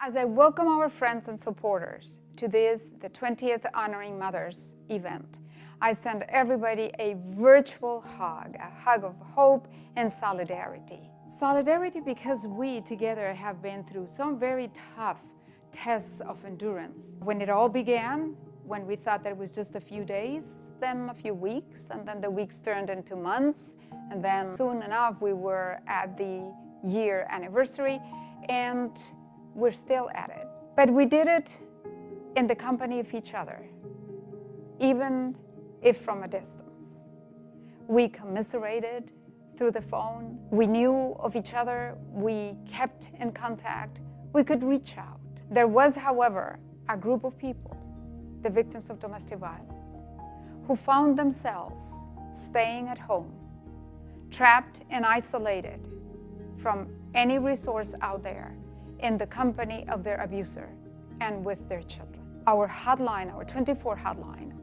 As I welcome our friends and supporters to this, the 20th Honoring Mothers event, I send everybody a virtual hug, a hug of hope and solidarity. Solidarity because we together have been through some very tough tests of endurance. When it all began, when we thought that it was just a few days, then a few weeks, and then the weeks turned into months, and then soon enough we were at the year anniversary, and we're still at it. But we did it in the company of each other, even if from a distance. We commiserated through the phone. We knew of each other. We kept in contact. We could reach out. There was, however, a group of people, the victims of domestic violence, who found themselves staying at home, trapped and isolated from any resource out there, in the company of their abuser and with their children. Our hotline, our 24 hotline,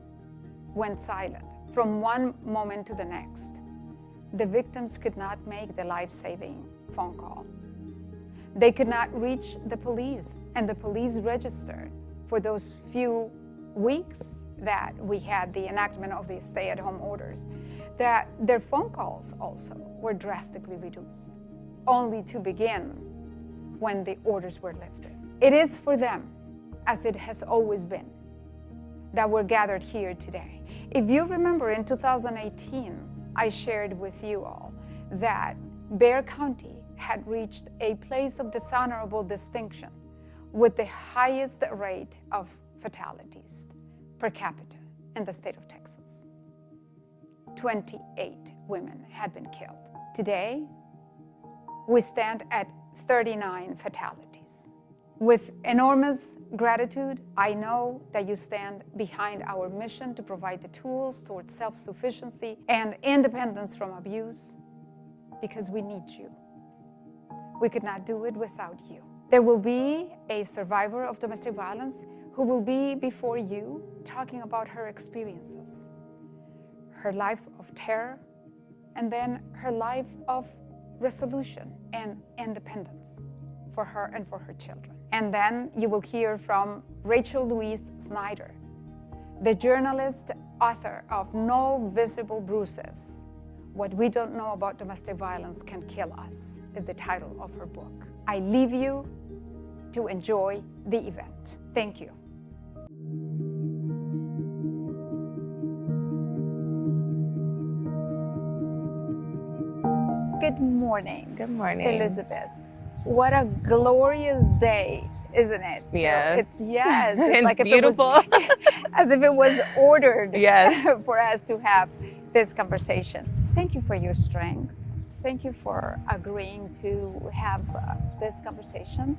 went silent from one moment to the next. The victims could not make the life-saving phone call. They could not reach the police, and the police registered for those few weeks that we had the enactment of the stay-at-home orders, that their phone calls also were drastically reduced, only to begin when the orders were lifted. It is for them, as it has always been, that we're gathered here today. If you remember, in 2018, I shared with you all that Bexar County had reached a place of dishonorable distinction with the highest rate of fatalities per capita in the state of Texas. 28 women had been killed. Today, we stand at 39 fatalities. With enormous gratitude, I know that you stand behind our mission to provide the tools towards self-sufficiency and independence from abuse, because we need you. We could not do it without you. There will be a survivor of domestic violence who will be before you talking about her experiences, her life of terror, and then her life of resolution and independence for her and for her children. And then you will hear from Rachel Louise Snyder, the journalist, author of No Visible Bruises, What We Don't Know About Domestic Violence Can Kill Us, is the title of her book. I leave you to enjoy the event. Thank you. Good morning. Good morning. Elizabeth. What a glorious day, isn't it? Yes. So yes. It's like beautiful. If it was, as if it was ordered Yes. for us to have this conversation. Thank you for your strength. Thank you for agreeing to have this conversation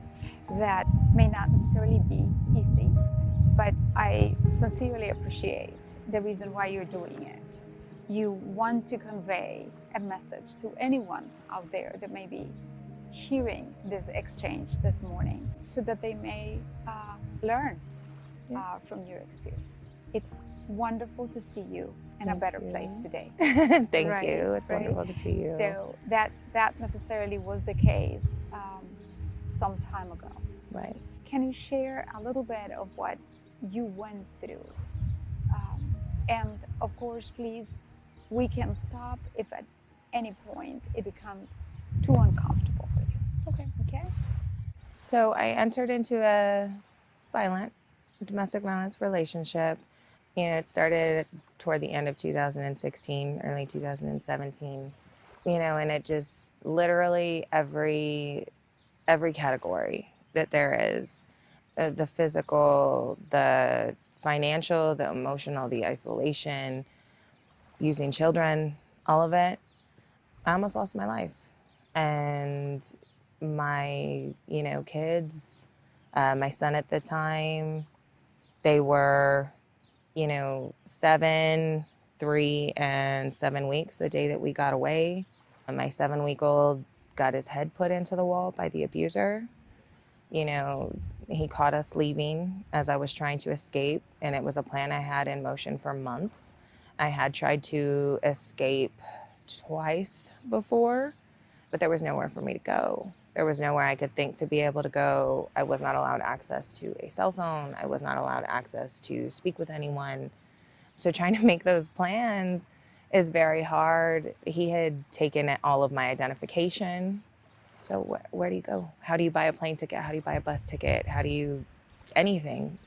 that may not necessarily be easy, but I sincerely appreciate the reason why you're doing it. You want to convey a message to anyone out there that may be hearing this exchange this morning, so that they may learn from your experience. It's wonderful to see you in a better place today. Thank Right, you. It's right. wonderful to see you. So that necessarily was the case some time ago. Right. Can you share a little bit of what you went through? And of course, please, we can stop if at any point it becomes too uncomfortable for you. Okay. Okay? So I entered into a domestic violence relationship. You know, it started toward the end of 2016, early 2017. You know, and it just literally every category that there is, the physical, the financial, the emotional, the isolation, using children, all of it, I almost lost my life. And my, kids, my son at the time, they were, 7, 3, and 7 weeks the day that we got away. And my 7-week-old got his head put into the wall by the abuser. He caught us leaving as I was trying to escape, and it was a plan I had in motion for months. I had tried to escape twice before, but there was nowhere for me to go. There was nowhere I could think to be able to go. I was not allowed access to a cell phone. I was not allowed access to speak with anyone. So trying to make those plans is very hard. He had taken all of my identification. So where do you go? How do you buy a plane ticket? How do you buy a bus ticket? How do you, anything,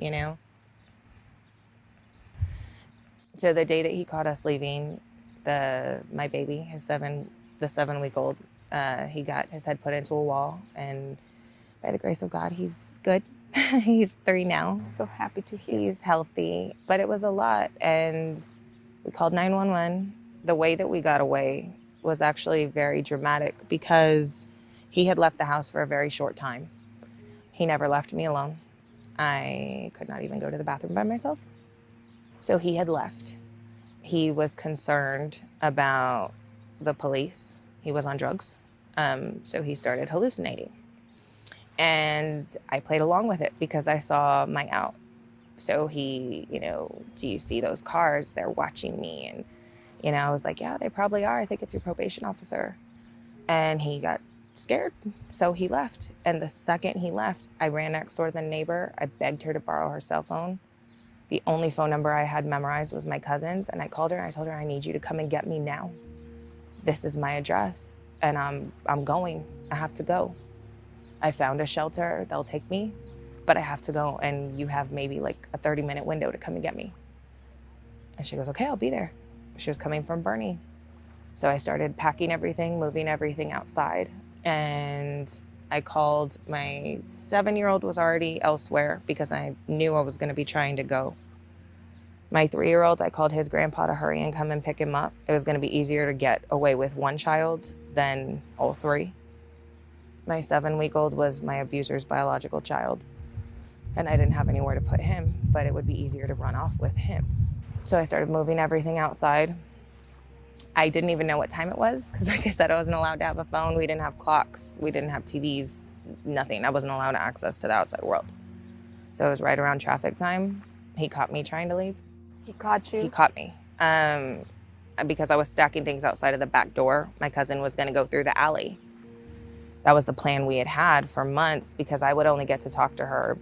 So the day that he caught us leaving, my baby, the 7-week-old, he got his head put into a wall, and by the grace of God, he's good. He's 3 now. So happy to hear. He's healthy, but it was a lot, and we called 911. The way that we got away was actually very dramatic because he had left the house for a very short time. He never left me alone. I could not even go to the bathroom by myself. So he had left. He was concerned about the police. He was on drugs. So he started hallucinating. And I played along with it because I saw my out. So he, do you see those cars? They're watching me. And, I was like, yeah, they probably are. I think it's your probation officer. And he got scared. So he left. And the second he left, I ran next door to the neighbor. I begged her to borrow her cell phone. The only phone number I had memorized was my cousin's. And I called her and I told her, I need you to come and get me now. This is my address. And I'm going. I have to go. I found a shelter. They'll take me, but I have to go. And you have maybe like a 30-minute window to come and get me. And she goes, okay, I'll be there. She was coming from Bernie. So I started packing everything, moving everything outside. And I called, my 7-year-old was already elsewhere because I knew I was going to be trying to go. My 3-year-old, I called his grandpa to hurry and come and pick him up. It was going to be easier to get away with one child than all 3. My 7-week-old was my abuser's biological child. And I didn't have anywhere to put him, but it would be easier to run off with him. So I started moving everything outside. I didn't even know what time it was because, like I said, I wasn't allowed to have a phone. We didn't have clocks. We didn't have TVs, nothing. I wasn't allowed access to the outside world. So it was right around traffic time. He caught me trying to leave. He caught you? He caught me because I was stacking things outside of the back door. My cousin was going to go through the alley. That was the plan we had had for months because I would only get to talk to her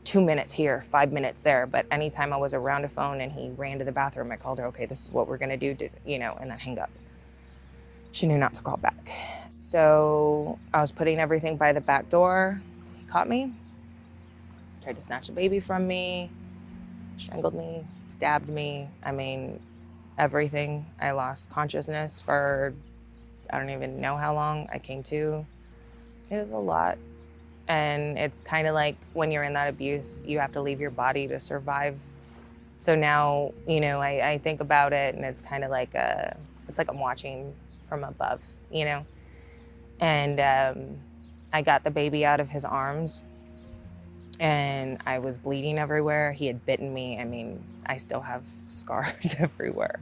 2 minutes here, 5 minutes there. But anytime I was around a phone and he ran to the bathroom, I called her, okay, this is what we're gonna do, and then hang up. She knew not to call back. So I was putting everything by the back door. He caught me, tried to snatch a baby from me, strangled me, stabbed me. I mean, everything. I lost consciousness for, I don't even know how long. I came to. It was a lot. And it's kind of like when you're in that abuse, you have to leave your body to survive. So now, I think about it and it's kind of like it's like I'm watching from above, And I got the baby out of his arms and I was bleeding everywhere. He had bitten me. I mean, I still have scars everywhere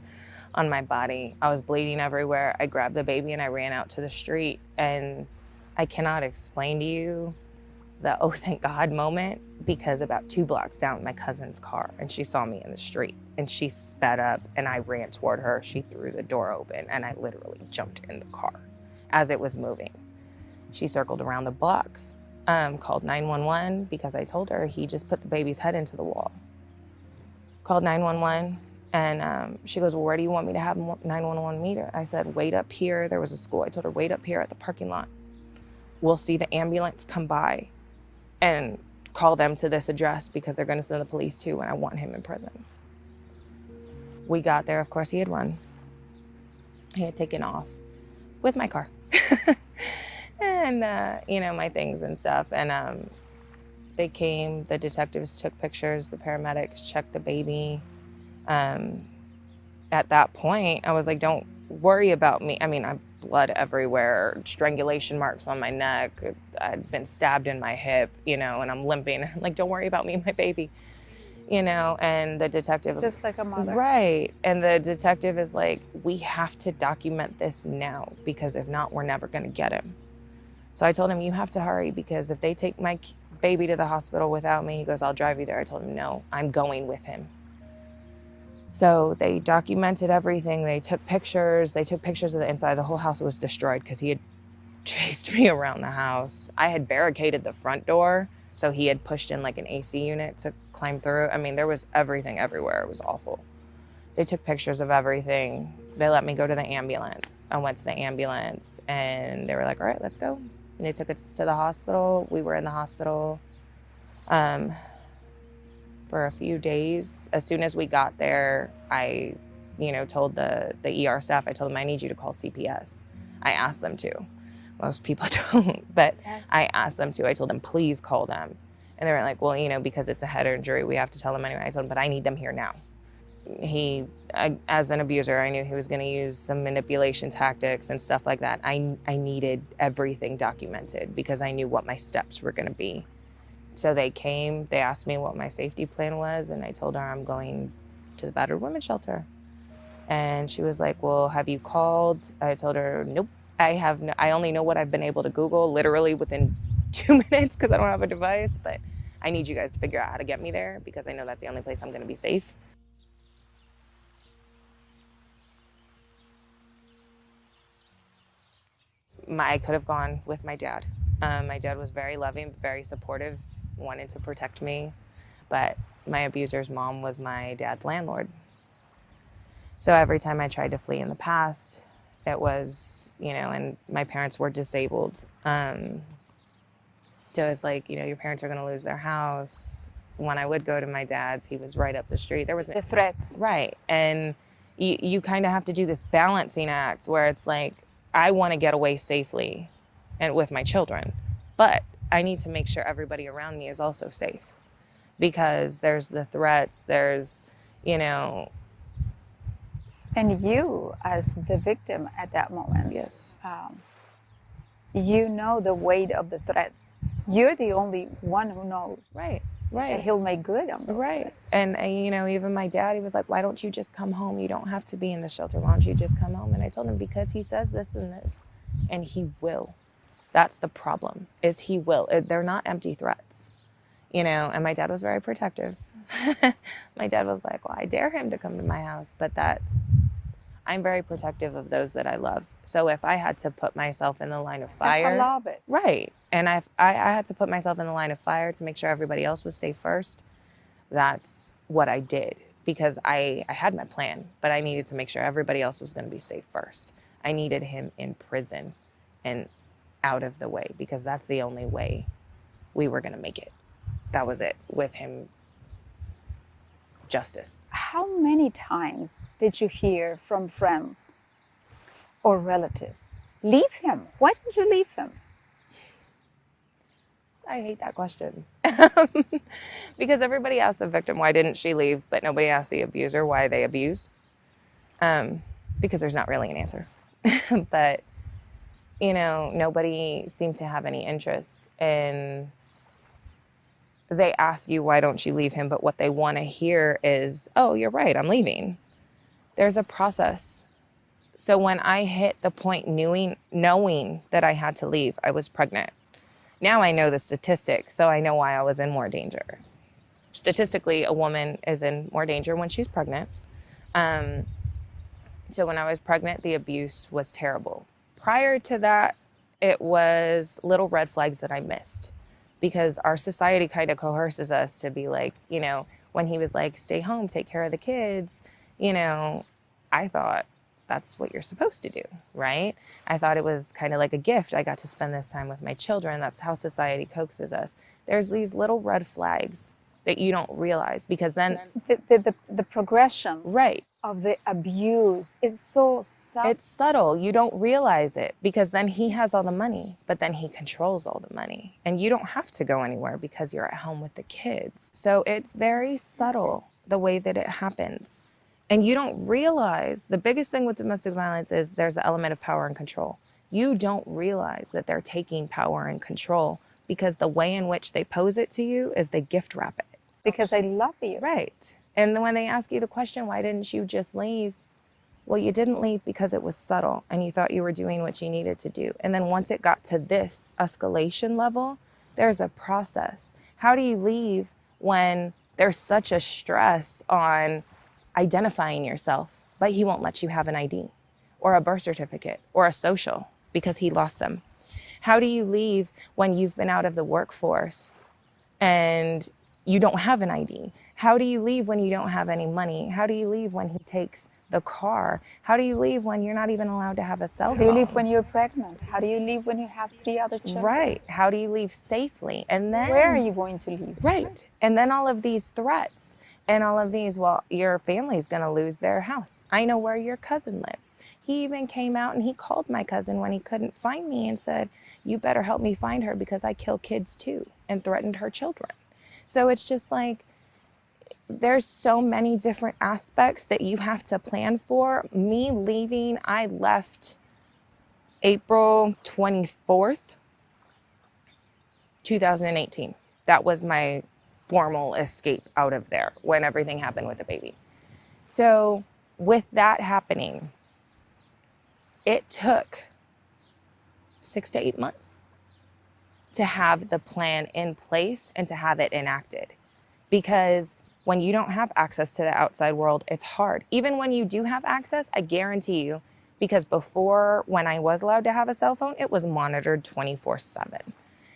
on my body. I was bleeding everywhere. I grabbed the baby and I ran out to the street, and I cannot explain to you the oh thank God moment, because about 2 blocks down, my cousin's car, and she saw me in the street and she sped up and I ran toward her. She threw the door open and I literally jumped in the car as it was moving. She circled around the block, called 911 because I told her he just put the baby's head into the wall. Called 911 and she goes, well, where do you want me to have 911 meet her? I said, wait up here. There was a school. I told her, wait up here at the parking lot. We'll see the ambulance come by and call them to this address because they're going to send the police too, and I want him in prison. We got there. Of course, he had run. He had taken off with my car and, my things and stuff. And they came, the detectives took pictures, the paramedics checked the baby. At that point, I was like, don't worry about me. I mean, I blood everywhere, strangulation marks on my neck. I'd been stabbed in my hip, and I'm limping. I'm like, don't worry about me, my baby, and the detective was just like a mother. Right. And the detective is like, we have to document this now because if not, we're never going to get him. So I told him, you have to hurry because if they take my baby to the hospital without me, he goes, I'll drive you there. I told him, no, I'm going with him. So they documented everything. They took pictures of the inside. The whole house was destroyed because he had chased me around the house. I had barricaded the front door, so he had pushed in like an AC unit to climb through. I mean, there was everything everywhere. It was awful. They took pictures of everything. They let me go to the ambulance. I went to the ambulance and they were like, all right, let's go. And they took us to the hospital. We were in the hospital for a few days. As soon as we got there, I, told the ER staff, I told them, I need you to call CPS. I asked them to. Most people don't, but yes. I asked them to. I told them, please call them. And they were like, well, because it's a head injury, we have to tell them anyway. I told them, but I need them here now. As an abuser, I knew he was going to use some manipulation tactics and stuff like that. I needed everything documented because I knew what my steps were going to be. So they came, they asked me what my safety plan was, and I told her I'm going to the battered women's shelter. And she was like, well, have you called? I told her, nope, I only know what I've been able to Google literally within 2 minutes because I don't have a device, but I need you guys to figure out how to get me there because I know that's the only place I'm gonna be safe. I could have gone with my dad. My dad was very loving, very supportive, wanted to protect me, but my abuser's mom was my dad's landlord. So every time I tried to flee in the past, it was, and my parents were disabled. So it was like, your parents are gonna lose their house. when I would go to my dad's, he was right up the street. There was The threats. right. And you kind of have to do this balancing act where it's like, I want to get away safely and with my children, but I need to make sure everybody around me is also safe, because there's the threats, there's, you know. And you, as the victim at that moment, Yes. You know the weight of the threats. You're the only one who knows. Right. That he'll make good on those Right. threats. And, you know, even my dad, he was like, why don't you just come home? You don't have to be in the shelter. Why don't you just come home? And I told him, because he says this and this, and he will. That's the problem, is he will. They're not empty threats, you know. And my dad was very protective. My dad was like, well, I dare him to come to my house, but I'm very protective of those that I love. So if I had to put myself in the line of fire. That's what love is. Right. And I had to put myself in the line of fire to make sure everybody else was safe first. That's what I did, because I had my plan, but I needed to make sure everybody else was going to be safe first. I needed him in prison and out of the way, because that's the only way we were going to make it. That was it, with him. Justice. How many times did you hear from friends or relatives, leave him? Why did you leave him? I hate that question. Because everybody asks the victim, why didn't she leave? But nobody asks the abuser why they abuse. Because there's not really an answer. But, you know, nobody seemed to have any interest in. They ask you, why don't you leave him? But what they want to hear is, oh, you're right, I'm leaving. There's a process. So when I hit the point knowing that I had to leave, I was pregnant. Now I know the statistics, so I know why I was in more danger. Statistically, a woman is in more danger when she's pregnant. So when I was pregnant, the abuse was terrible. Prior to that, it was little red flags that I missed, because our society kind of coerces us to be like, you know, when he was like, stay home, take care of the kids, you know, I thought that's what you're supposed to do, right? I thought it was kind of like a gift. I got to spend this time with my children. That's how society coaxes us. There's these little red flags that you don't realize, because then the progression right of the abuse is so subtle. It's subtle. You don't realize it, because then he has all the money, but then he controls all the money, and you don't have to go anywhere because you're at home with the kids. So it's very subtle, the way that it happens. And you don't realize, the biggest thing with domestic violence is there's the element of power and control. You don't realize that they're taking power and control, because the way in which they pose it to you is they gift wrap it. Because I love you. Right. And then when they ask you the question, why didn't you just leave? Well, you didn't leave because it was subtle and you thought you were doing what you needed to do. And then once it got to this escalation level, there's a process. How do you leave when there's such a stress on identifying yourself, but he won't let you have an ID or a birth certificate or a social because he lost them? How do you leave when you've been out of the workforce and you don't have an ID? How do you leave when you don't have any money? How do you leave when he takes the car? How do you leave when you're not even allowed to have a cell phone? How do you leave when you're pregnant? How do you leave when you have 3 other children? Right. How do you leave safely? And then where are you going to leave? Right. And then all of these threats and all of these, well, your family's going to lose their house. I know where your cousin lives. He even came out and he called my cousin when he couldn't find me and said, you better help me find her because I kill kids too, and threatened her children. So it's just like, there's so many different aspects that you have to plan for. Me leaving, I left April 24th, 2018. That was my formal escape out of there when everything happened with the baby. So with that happening, it took 6 to 8 months to have the plan in place and to have it enacted. Because when you don't have access to the outside world, it's hard. Even when you do have access, I guarantee you, because before, when I was allowed to have a cell phone, it was monitored 24/7.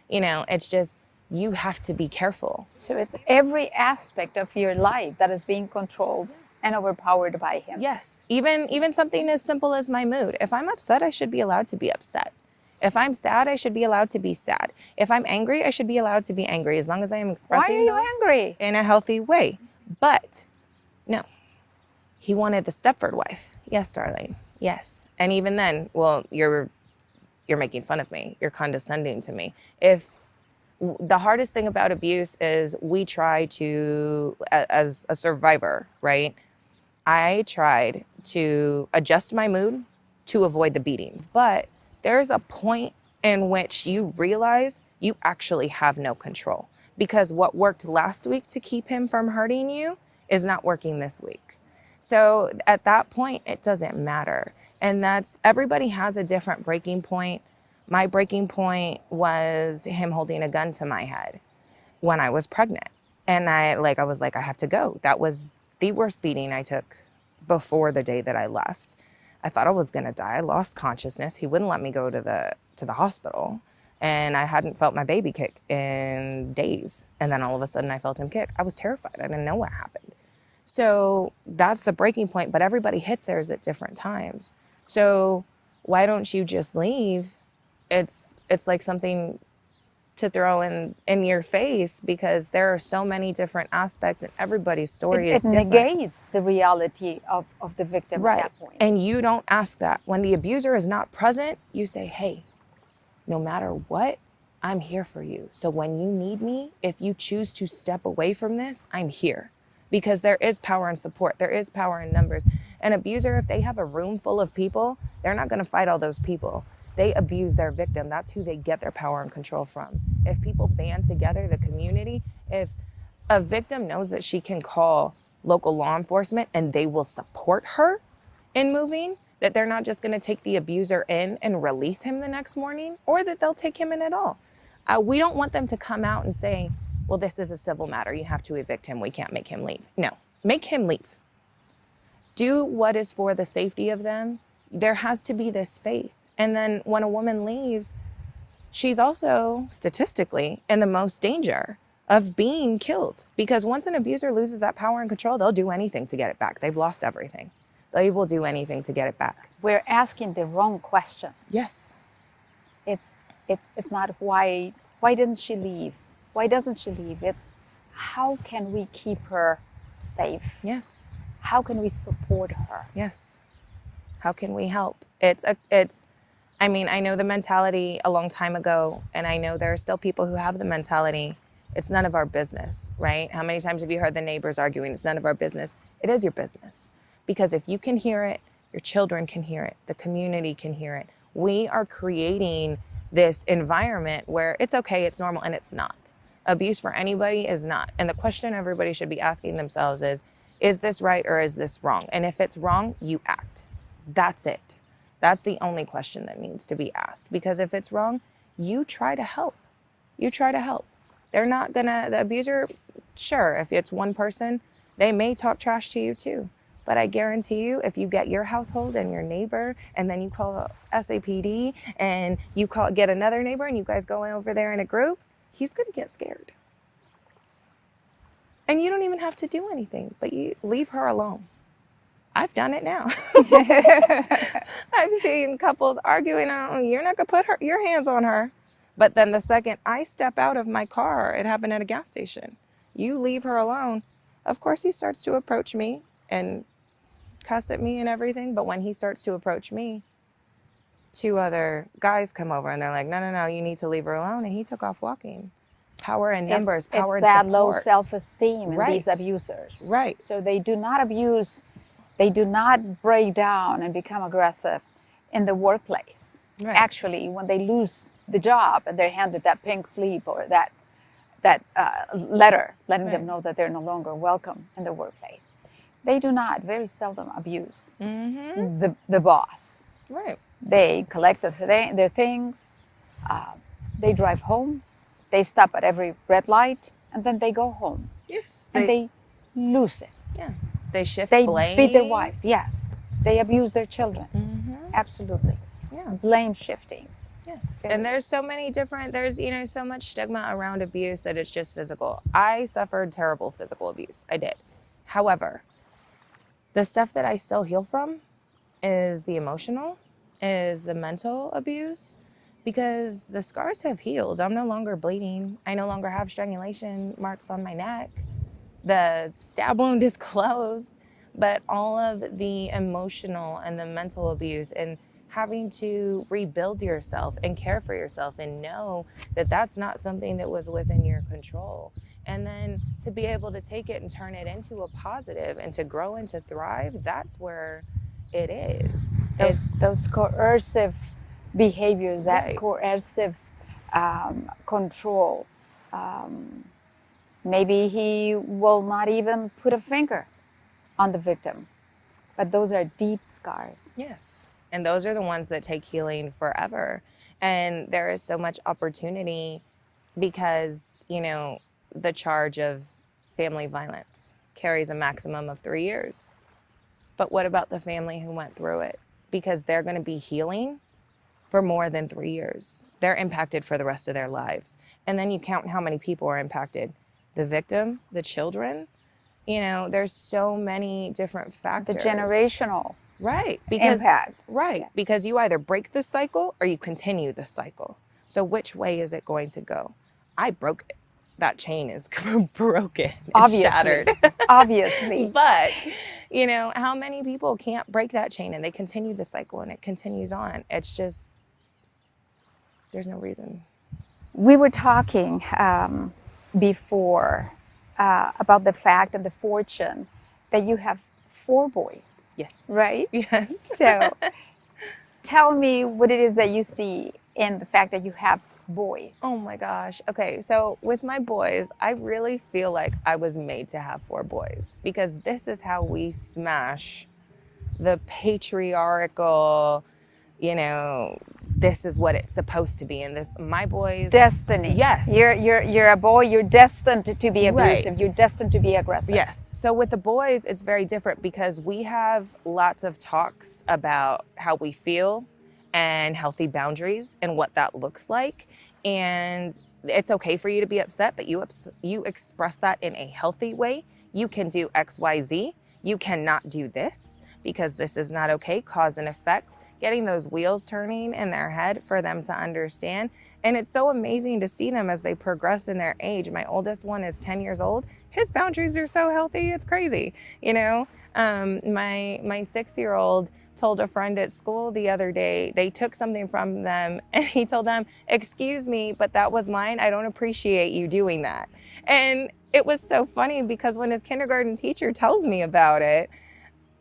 You know, it's just, you have to be careful. So it's every aspect of your life that is being controlled and overpowered by him. Yes, even something as simple as my mood. If I'm upset, I should be allowed to be upset. If I'm sad, I should be allowed to be sad. If I'm angry, I should be allowed to be angry, as long as I am Why are expressing you those angry? in a healthy way. But no, he wanted the Stepford wife. Yes, darling. Yes. And even then, well, you're making fun of me. You're condescending to me. If the hardest thing about abuse is we try to, as a survivor, right? I tried to adjust my mood to avoid the beatings, but there's a point in which you realize you actually have no control, because what worked last week to keep him from hurting you is not working this week. So at that point, it doesn't matter. And everybody has a different breaking point. My breaking point was him holding a gun to my head when I was pregnant. And I was like, I have to go. That was the worst beating I took before the day that I left. I thought I was gonna die. I lost consciousness. He wouldn't let me go to the hospital. And I hadn't felt my baby kick in days. And then all of a sudden I felt him kick. I was terrified. I didn't know what happened. So that's the breaking point, but everybody hits theirs at different times. So why don't you just leave? It's like something to throw in your face, because there are so many different aspects and everybody's story is different. It negates the reality of the victim Right. at that point. And you don't ask that. When the abuser is not present, you say, hey, no matter what, I'm here for you. So when you need me, if you choose to step away from this, I'm here. Because there is power in support. There is power in numbers. An abuser, if they have a room full of people, they're not going to fight all those people. They abuse their victim. That's who they get their power and control from. If people band together, the community, if a victim knows that she can call local law enforcement and they will support her in moving, that they're not just going to take the abuser in and release him the next morning, or that they'll take him in at all. We don't want them to come out and say, well, this is a civil matter. You have to evict him. We can't make him leave. No, make him leave. Do what is for the safety of them. There has to be this faith. And then when a woman leaves, she's also statistically in the most danger of being killed, because once an abuser loses that power and control, they'll do anything to get it back. They've lost everything. They will do anything to get it back. We're asking the wrong question. Yes. It's not why didn't she leave? Why doesn't she leave? It's how can we keep her safe? Yes. How can we support her? Yes. How can we help? I mean, I know the mentality a long time ago, and I know there are still people who have the mentality, it's none of our business, right? How many times have you heard the neighbors arguing, it's none of our business? It is your business. Because if you can hear it, your children can hear it, the community can hear it. We are creating this environment where it's okay, it's normal, and it's not. Abuse for anybody is not. And the question everybody should be asking themselves is this right or is this wrong? And if it's wrong, you act. That's it. That's the only question that needs to be asked. Because if it's wrong, you try to help. You try to help. They're not gonna, the abuser, sure, if it's one person, they may talk trash to you too. But I guarantee you, if you get your household and your neighbor, and then you call SAPD and you get another neighbor and you guys go over there in a group, he's gonna get scared. And you don't even have to do anything, but you leave her alone. I've done it now. I've seen couples arguing, oh, you're not gonna put your hands on her. But then the second I step out of my car, it happened at a gas station, you leave her alone. Of course he starts to approach me and cuss at me and everything. But when he starts to approach me, 2 other guys come over and they're like, no, you need to leave her alone. And he took off walking. Power in numbers, power in support. It's that low self-esteem in Right. these abusers. Right. So they do not abuse, they do not break down and become aggressive in the workplace. Right. Actually, when they lose the job and they're handed that pink slip or that letter letting them know that they're no longer welcome in the workplace, they do not, very seldom abuse the boss. Right. They collect their things, they drive home, they stop at every red light, and then they go home. Yes. And they lose it. Yeah. They shift They blame. beat their wife, yes. They abuse their children. Absolutely. Yeah. Blame shifting. Yes. And there's so many different, so much stigma around abuse that it's just physical. I suffered terrible physical abuse. I did. However, the stuff that I still heal from is the emotional, is the mental abuse, because the scars have healed. I'm no longer bleeding. I no longer have strangulation marks on my neck. The stab wound is closed, but all of the emotional and the mental abuse and having to rebuild yourself and care for yourself and know that that's not something that was within your control. And then to be able to take it and turn it into a positive and to grow and to thrive, that's where it is. Those coercive behaviors, that Right. coercive control. Maybe he will not even put a finger on the victim, but those are deep scars. Yes. And those are the ones that take healing forever. And there is so much opportunity because, you know, the charge of family violence carries a maximum of 3 years. But what about the family who went through it? Because they're going to be healing for more than 3 years. They're impacted for the rest of their lives. And then you count how many people are impacted. The victim, the children, you know, there's so many different factors. The generational Right. Because, impact. Right. Yes. Because you either break the cycle or you continue the cycle. So which way is it going to go? I broke it. That chain is broken. It's Obviously. shattered. Obviously. But, you know, how many people can't break that chain and they continue the cycle and it continues on? It's just, there's no reason. We were talking before about the fact and the fortune that you have 4 boys. Yes. Right? Yes. So tell me what it is that you see in the fact that you have boys. Oh my gosh. Okay, so with my boys, I really feel like I was made to have 4 boys because this is how we smash the patriarchal, you know, this is what it's supposed to be. And this, my boys. Destiny. Yes. You're a boy, you're destined to be abusive, Right. you're destined to be aggressive. Yes. So with the boys, it's very different because we have lots of talks about how we feel and healthy boundaries and what that looks like. And it's okay for you to be upset, but you express that in a healthy way. You can do X, Y, Z. You cannot do this because this is not okay. Cause and effect. Getting those wheels turning in their head for them to understand. And it's so amazing to see them as they progress in their age. My oldest one is 10 years old. His boundaries are so healthy, it's crazy. You know, my 6-year-old told a friend at school the other day, they took something from them and he told them, excuse me, but that was mine. I don't appreciate you doing that. And it was so funny because when his kindergarten teacher tells me about it,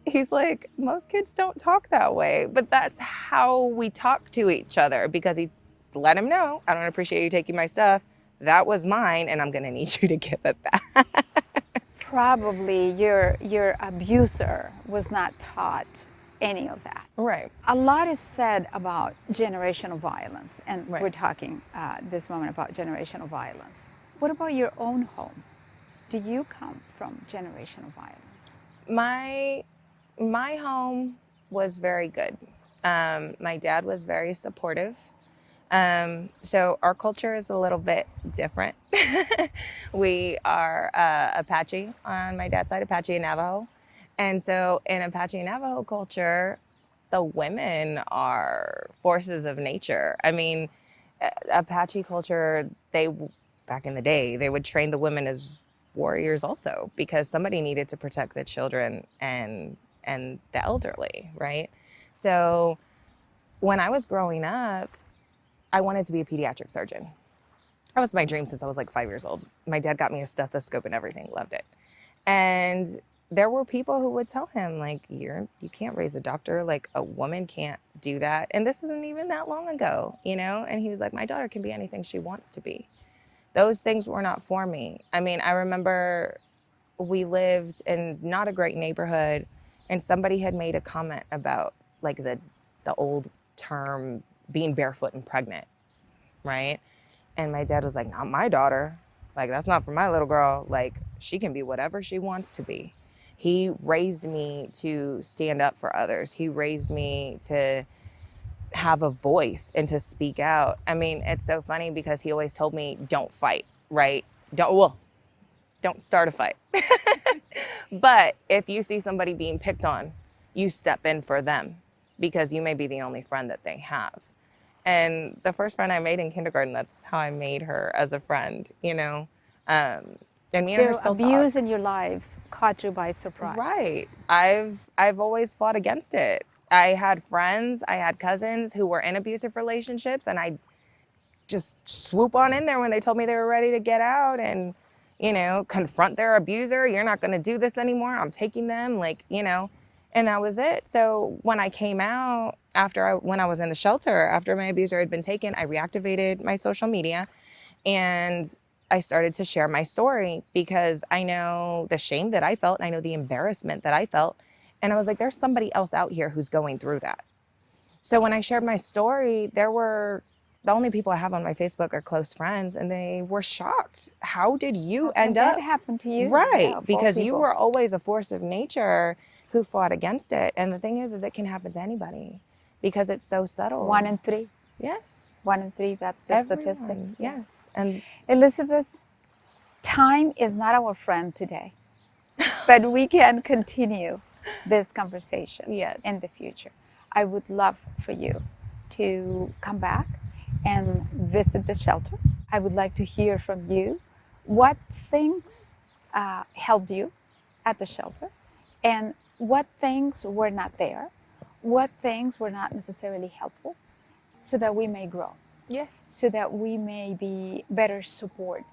he's like, most kids don't talk that way, but that's how we talk to each other because he let him know, I don't appreciate you taking my stuff. That was mine and I'm gonna need you to give it back. Probably your abuser was not taught any of that. Right. A lot is said about generational violence, and Right. we're talking this moment about generational violence. What about your own home? Do you come from generational violence? My home was very good. My dad was very supportive. So our culture is a little bit different. We are Apache on my dad's side, Apache and Navajo. And so in Apache and Navajo culture, the women are forces of nature. I mean, Apache culture, back in the day, they would train the women as warriors also because somebody needed to protect the children and the elderly, right? So when I was growing up, I wanted to be a pediatric surgeon. That was my dream since I was like 5 years old. My dad got me a stethoscope and everything, loved it. And there were people who would tell him, like, you can't raise a doctor, like a woman can't do that. And this isn't even that long ago, you know? And he was like, my daughter can be anything she wants to be. Those things were not for me. I mean, I remember we lived in not a great neighborhood and somebody had made a comment about like the old term being barefoot and pregnant, right? And my dad was like, not my daughter. Like, that's not for my little girl. Like, she can be whatever she wants to be. He raised me to stand up for others. He raised me to have a voice and to speak out. I mean, it's so funny because he always told me, don't fight, right? Don't start a fight. But if you see somebody being picked on, you step in for them because you may be the only friend that they have. And the first friend I made in kindergarten, that's how I made her as a friend, you know. And me and her So still talk. abuse in your life caught you by surprise. Right. I've always fought against it. I had friends, I had cousins who were in abusive relationships, and I just swoop on in there when they told me they were ready to get out and, you know, confront their abuser. You're not going to do this anymore. I'm taking them, like, you know, and that was it. So when I came out when I was in the shelter, after my abuser had been taken, I reactivated my social media and I started to share my story because I know the shame that I felt and I know the embarrassment that I felt. And I was like, there's somebody else out here who's going through that. So when I shared my story, the only people I have on my Facebook are close friends, and they were shocked. How did you How can end that up? happen to you? Right, Yeah, of all because you people. were always a force of nature who fought against it. And the thing is it can happen to anybody because it's so subtle. 1 in 3. Yes. 1 in 3, that's the statistic. Everyone, yes. And Elizabeth, time is not our friend today, but we can continue this conversation yes. in the future. I would love for you to come back and visit the shelter. I would like to hear from you what things helped you at the shelter and what things were not there, what things were not necessarily helpful, so that we may grow. Yes. So that we may be better support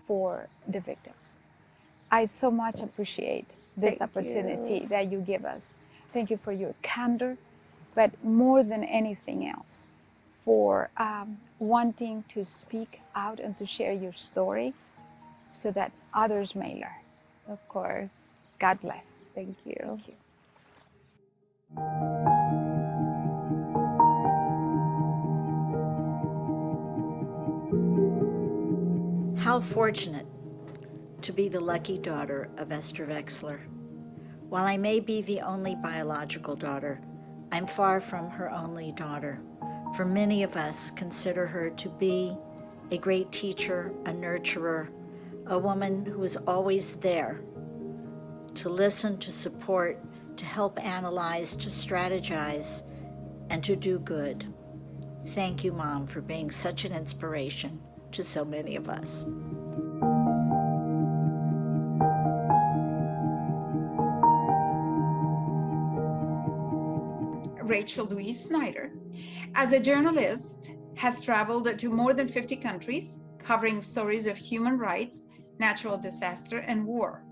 for the victims. I so much appreciate this opportunity that you give us. Thank you for your candor, but more than anything else, for wanting to speak out and to share your story so that others may learn. Of course. God bless. Thank you. Thank you. How fortunate to be the lucky daughter of Esther Wexler. While I may be the only biological daughter, I'm far from her only daughter. For many of us, consider her to be a great teacher, a nurturer, a woman who is always there to listen, to support, to help analyze, to strategize, and to do good. Thank you, Mom, for being such an inspiration to so many of us. Rachel Louise Snyder, as a journalist, has traveled to more than 50 countries, covering stories of human rights, natural disaster, and war.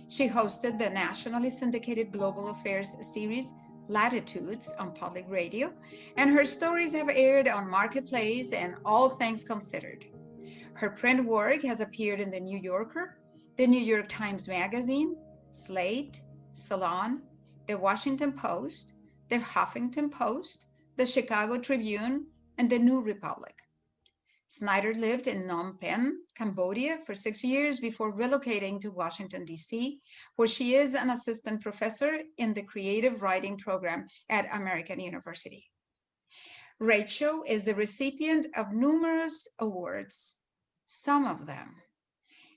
She hosted the nationally syndicated global affairs series Latitudes on public radio, and her stories have aired on Marketplace and All Things Considered. Her print work has appeared in The New Yorker, The New York Times Magazine, Slate, Salon, The Washington Post, The Huffington Post, The Chicago Tribune, and The New Republic. Snyder lived in Phnom Penh, Cambodia for 6 years before relocating to Washington, D.C., where she is an assistant professor in the creative writing program at American University. Rachel is the recipient of numerous awards, some of them: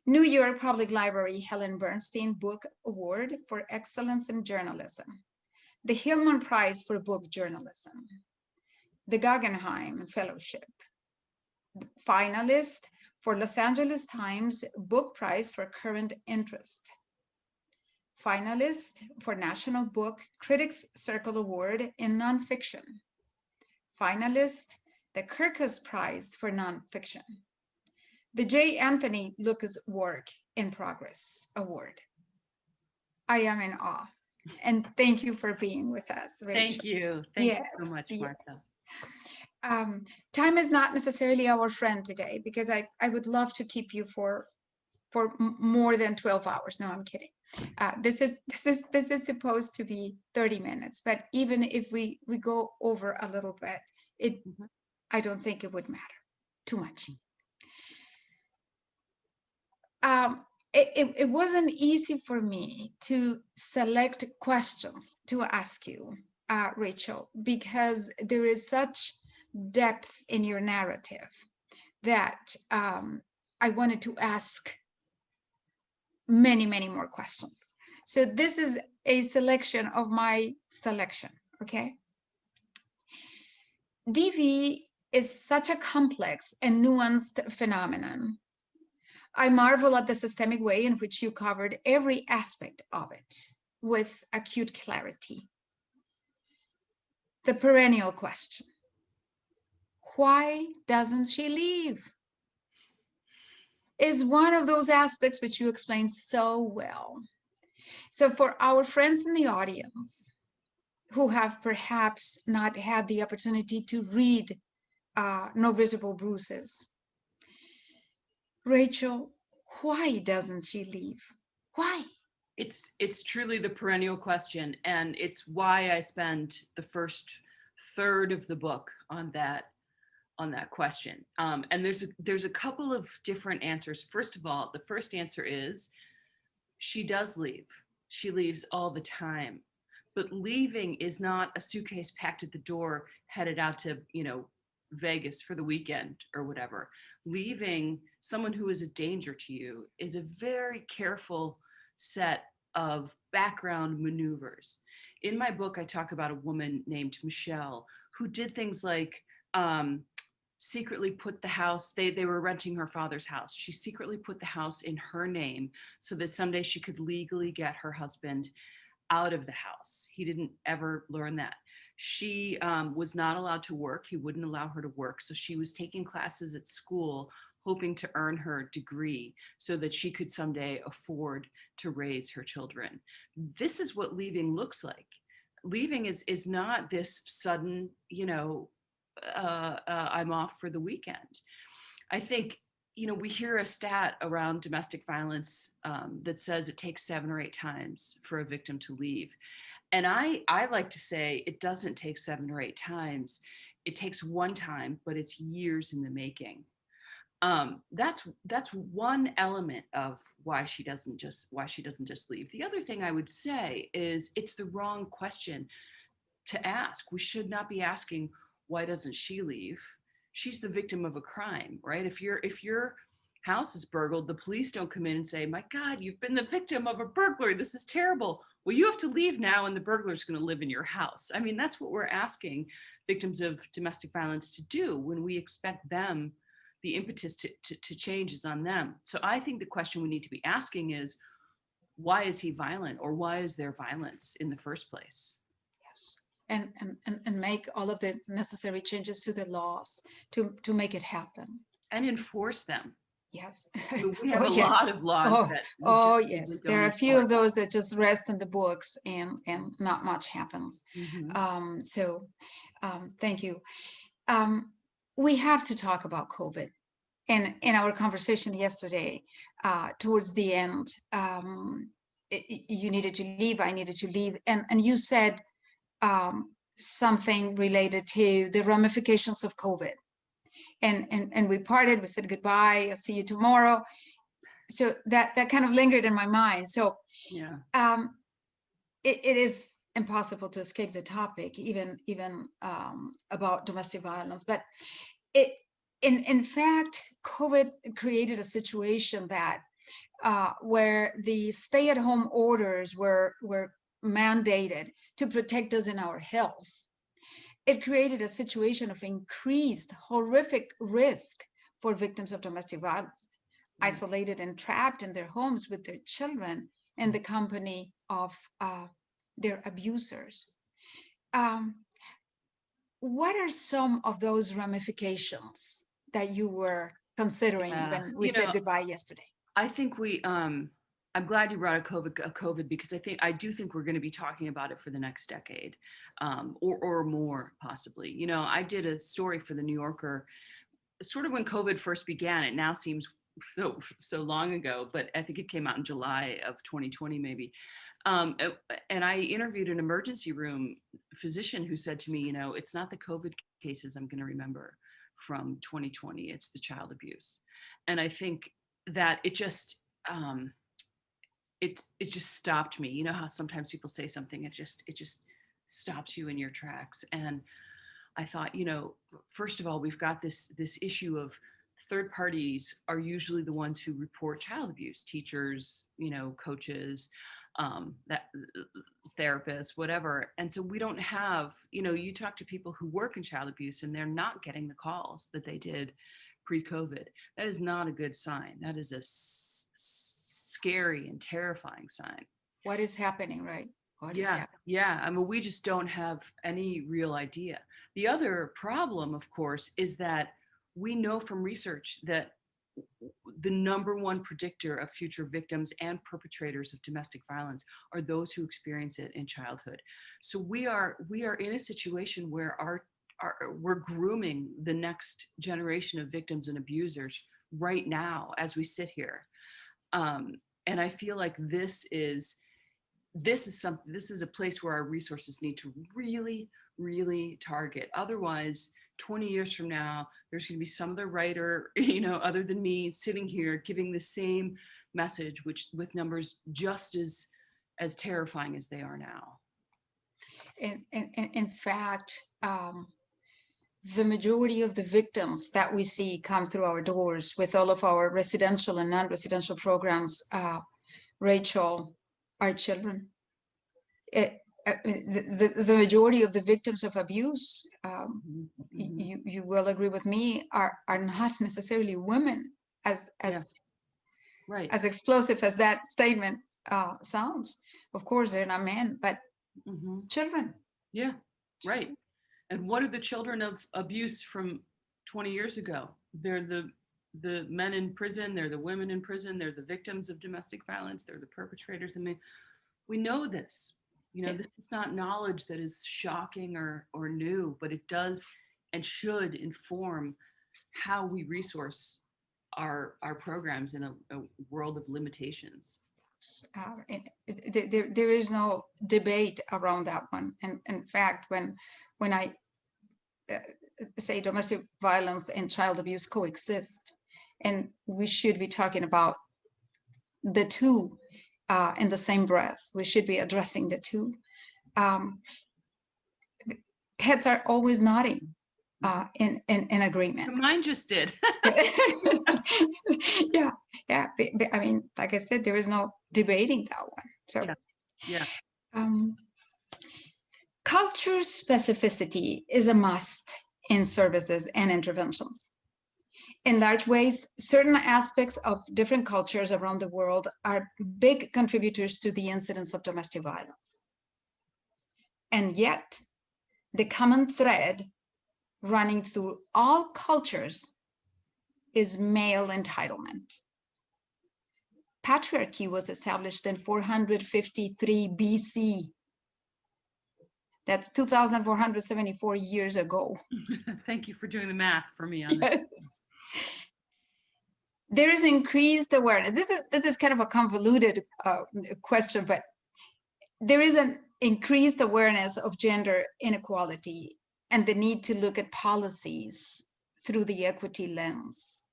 New York Public Library Helen Bernstein Book Award for Excellence in Journalism, the Hillman Prize for Book Journalism, the Guggenheim Fellowship, finalist for Los Angeles Times Book Prize for Current Interest, finalist for National Book Critics Circle Award in Nonfiction, finalist the Kirkus Prize for Nonfiction, the J. Anthony Lucas Work in Progress Award. I am in awe. And thank you for being with us, Rachel. Thank you. Thank you so much, Marta. Yes. Time is not necessarily our friend today because I would love to keep you for more than 12 hours. No, I'm kidding. This is supposed to be 30 minutes, but even if we go over a little bit, I don't think it would matter too much. It wasn't easy for me to select questions to ask you, Rachel, because there is such depth in your narrative that I wanted to ask many, many more questions. So this is a selection of my selection, okay? DV is such a complex and nuanced phenomenon. I marvel at the systemic way in which you covered every aspect of it with acute clarity. The perennial question: why doesn't she leave? Is one of those aspects which you explained so well. So for our friends in the audience who have perhaps not had the opportunity to read No Visible Bruises, Rachel, why doesn't she leave? Why? It's truly the perennial question, and it's why I spend the first third of the book on that question. And there's a couple of different answers. First of all, the first answer is she does leave. She leaves all the time. But leaving is not a suitcase packed at the door, headed out to, Vegas for the weekend or whatever. Leaving someone who is a danger to you is a very careful set of background maneuvers. In my book, I talk about a woman named Michelle who did things like secretly put the house, they were renting her father's house. She secretly put the house in her name so that someday she could legally get her husband out of the house. He didn't ever learn that. She was not allowed to work. He wouldn't allow her to work. So she was taking classes at school, hoping to earn her degree so that she could someday afford to raise her children. This is what leaving looks like. Leaving is not this sudden, I'm off for the weekend. I think, we hear a stat around domestic violence that says it takes 7 or 8 times for a victim to leave. And I like to say it doesn't take 7 or 8 times. It takes one time, but it's years in the making. That's one element of why she doesn't just leave. The other thing I would say is it's the wrong question to ask. We should not be asking, why doesn't she leave? She's the victim of a crime, right? If your house is burgled, the police don't come in and say, my God, you've been the victim of a burglary. This is terrible. Well, you have to leave now and the burglar's going to live in your house. I mean, that's what we're asking victims of domestic violence to do when we expect them, the impetus to change is on them. So I think the question we need to be asking is, why is he violent, or why is there violence in the first place? Yes. And make all of the necessary changes to the laws to make it happen. And enforce them. Yes. We have a lot of laws that yes, there are a few of those that just rest in the books and not much happens. Mm-hmm. Thank you. We have to talk about COVID. And in our conversation yesterday, towards the end, you needed to leave, I needed to leave, and you said something related to the ramifications of COVID. And we parted, we said goodbye, I'll see you tomorrow. So that kind of lingered in my mind. So yeah, it is impossible to escape the topic, even about domestic violence. But in fact, COVID created a situation that where the stay-at-home orders were mandated to protect us in our health. It created a situation of increased horrific risk for victims of domestic violence, isolated and trapped in their homes with their children in the company of their abusers. What are some of those ramifications that you were considering when we said goodbye yesterday? I think I'm glad you brought up COVID because I do think we're going to be talking about it for the next decade, or more possibly. I did a story for the New Yorker, sort of when COVID first began. It now seems so long ago, but I think it came out in July of 2020 maybe. And I interviewed an emergency room physician who said to me, it's not the COVID cases I'm going to remember from 2020, it's the child abuse. And I think that it just it just stopped me. You know how sometimes people say something, it just stops you in your tracks. And I thought, first of all, we've got this issue of third parties are usually the ones who report child abuse, teachers, coaches. that therapists, whatever. And so we don't have, you talk to people who work in child abuse and they're not getting the calls that they did pre-COVID. That is not a good sign. That is a scary and terrifying sign. What is happening, right? What is happening? Yeah. I mean, we just don't have any real idea. The other problem, of course, is that we know from research that the number one predictor of future victims and perpetrators of domestic violence are those who experience it in childhood. So we are in a situation where we're grooming the next generation of victims and abusers right now as we sit here. And I feel like this is a place where our resources need to really, really target. Otherwise, 20 years from now, there's going to be some other writer, other than me, sitting here giving the same message, which with numbers just as terrifying as they are now. In fact, the majority of the victims that we see come through our doors with all of our residential and non-residential programs, Rachel, are children. The majority of the victims of abuse, you will agree with me, are not necessarily women, as right, as explosive as that statement sounds. Of course, they're not men, but children. Yeah, right. And what are the children of abuse from 20 years ago? They're the men in prison, they're the women in prison, they're the victims of domestic violence, they're the perpetrators. I mean, we know this. This is not knowledge that is shocking or new, but it does and should inform how we resource our programs in a world of limitations. There is no debate around that one. And in fact, when I say domestic violence and child abuse coexist, and we should be talking about the two in the same breath, we should be addressing the two. Heads are always nodding in agreement. Mine just did. Yeah. I mean, like I said, there is no debating that one. So, yeah. Culture specificity is a must in services and interventions. In large ways, certain aspects of different cultures around the world are big contributors to the incidence of domestic violence. And yet, the common thread running through all cultures is male entitlement. Patriarchy was established in 453 BC. That's 2,474 years ago. Thank you for doing the math for me on that. Yes. There is increased awareness. This is kind of a convoluted question, but there is an increased awareness of gender inequality and the need to look at policies through the equity lens.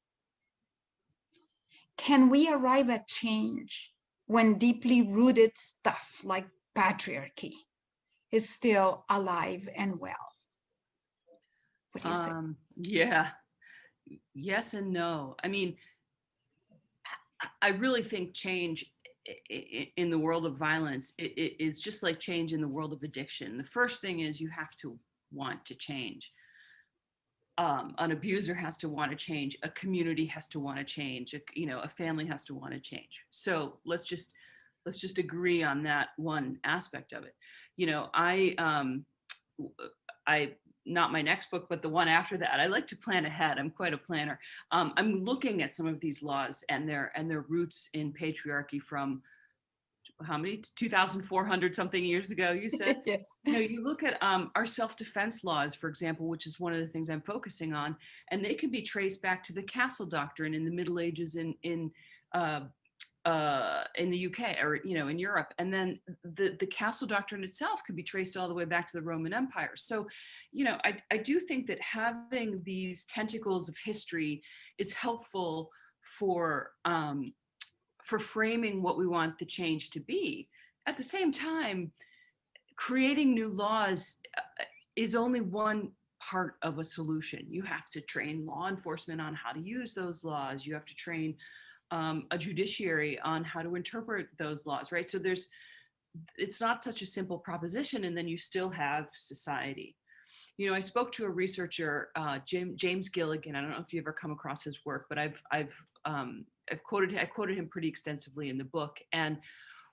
Can we arrive at change when deeply rooted stuff like patriarchy is still alive and well? What do you think? Yeah. Yes and no. I mean, I really think change in the world of violence is just like change in the world of addiction. The first thing is you have to want to change. An abuser has to want to change. A community has to want to change. A family has to want to change. So let's just agree on that one aspect of it. I not my next book, but the one after that. I like to plan ahead. I'm quite a planner. I'm looking at some of these laws and their roots in patriarchy from how many? 2,400 something years ago, you said? Yes. You look at our self-defense laws, for example, which is one of the things I'm focusing on, and they can be traced back to the Castle Doctrine in the Middle Ages in the UK or in Europe, and then the Castle Doctrine itself could be traced all the way back to the Roman Empire. So I do think that having these tentacles of history is helpful for framing what we want the change to be. At the same time, creating new laws is only one part of a solution. You have to train law enforcement on how to use those laws. You have to train a judiciary on how to interpret those laws, right? So it's not such a simple proposition, and then you still have society. You know, I spoke to a researcher, James Gilligan. I don't know if you ever come across his work, but I quoted him pretty extensively in the book. And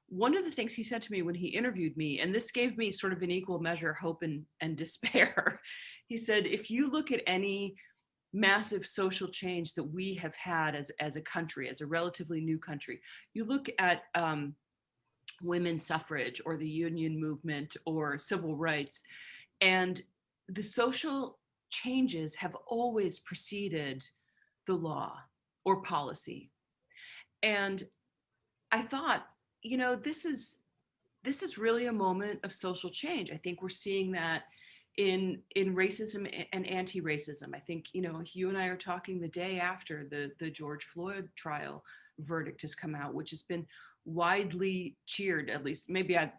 one of the things he said to me when he interviewed me, and this gave me sort of an equal measure of hope and despair. He said, if you look at any massive social change that we have had as a country, as a relatively new country, you look at women's suffrage or the union movement or civil rights, and the social changes have always preceded the law or policy. And I thought, you know, this is really a moment of social change. I think we're seeing that in racism and anti-racism. I think, you know, you and I are talking the day after the George Floyd trial verdict has come out, which has been widely cheered. At least maybe I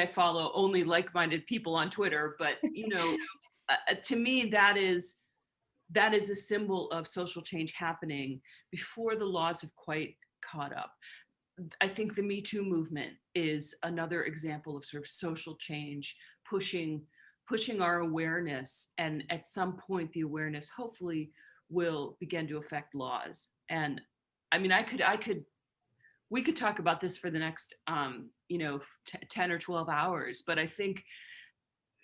follow only like-minded people on Twitter, but you know, to me that is a symbol of social change happening before the laws have quite caught up. I think the Me Too movement is another example of sort of social change, pushing our awareness, and at some point the awareness hopefully will begin to affect laws. And I mean, we could talk about this for the next, you know, 10 or 12 hours, but I think,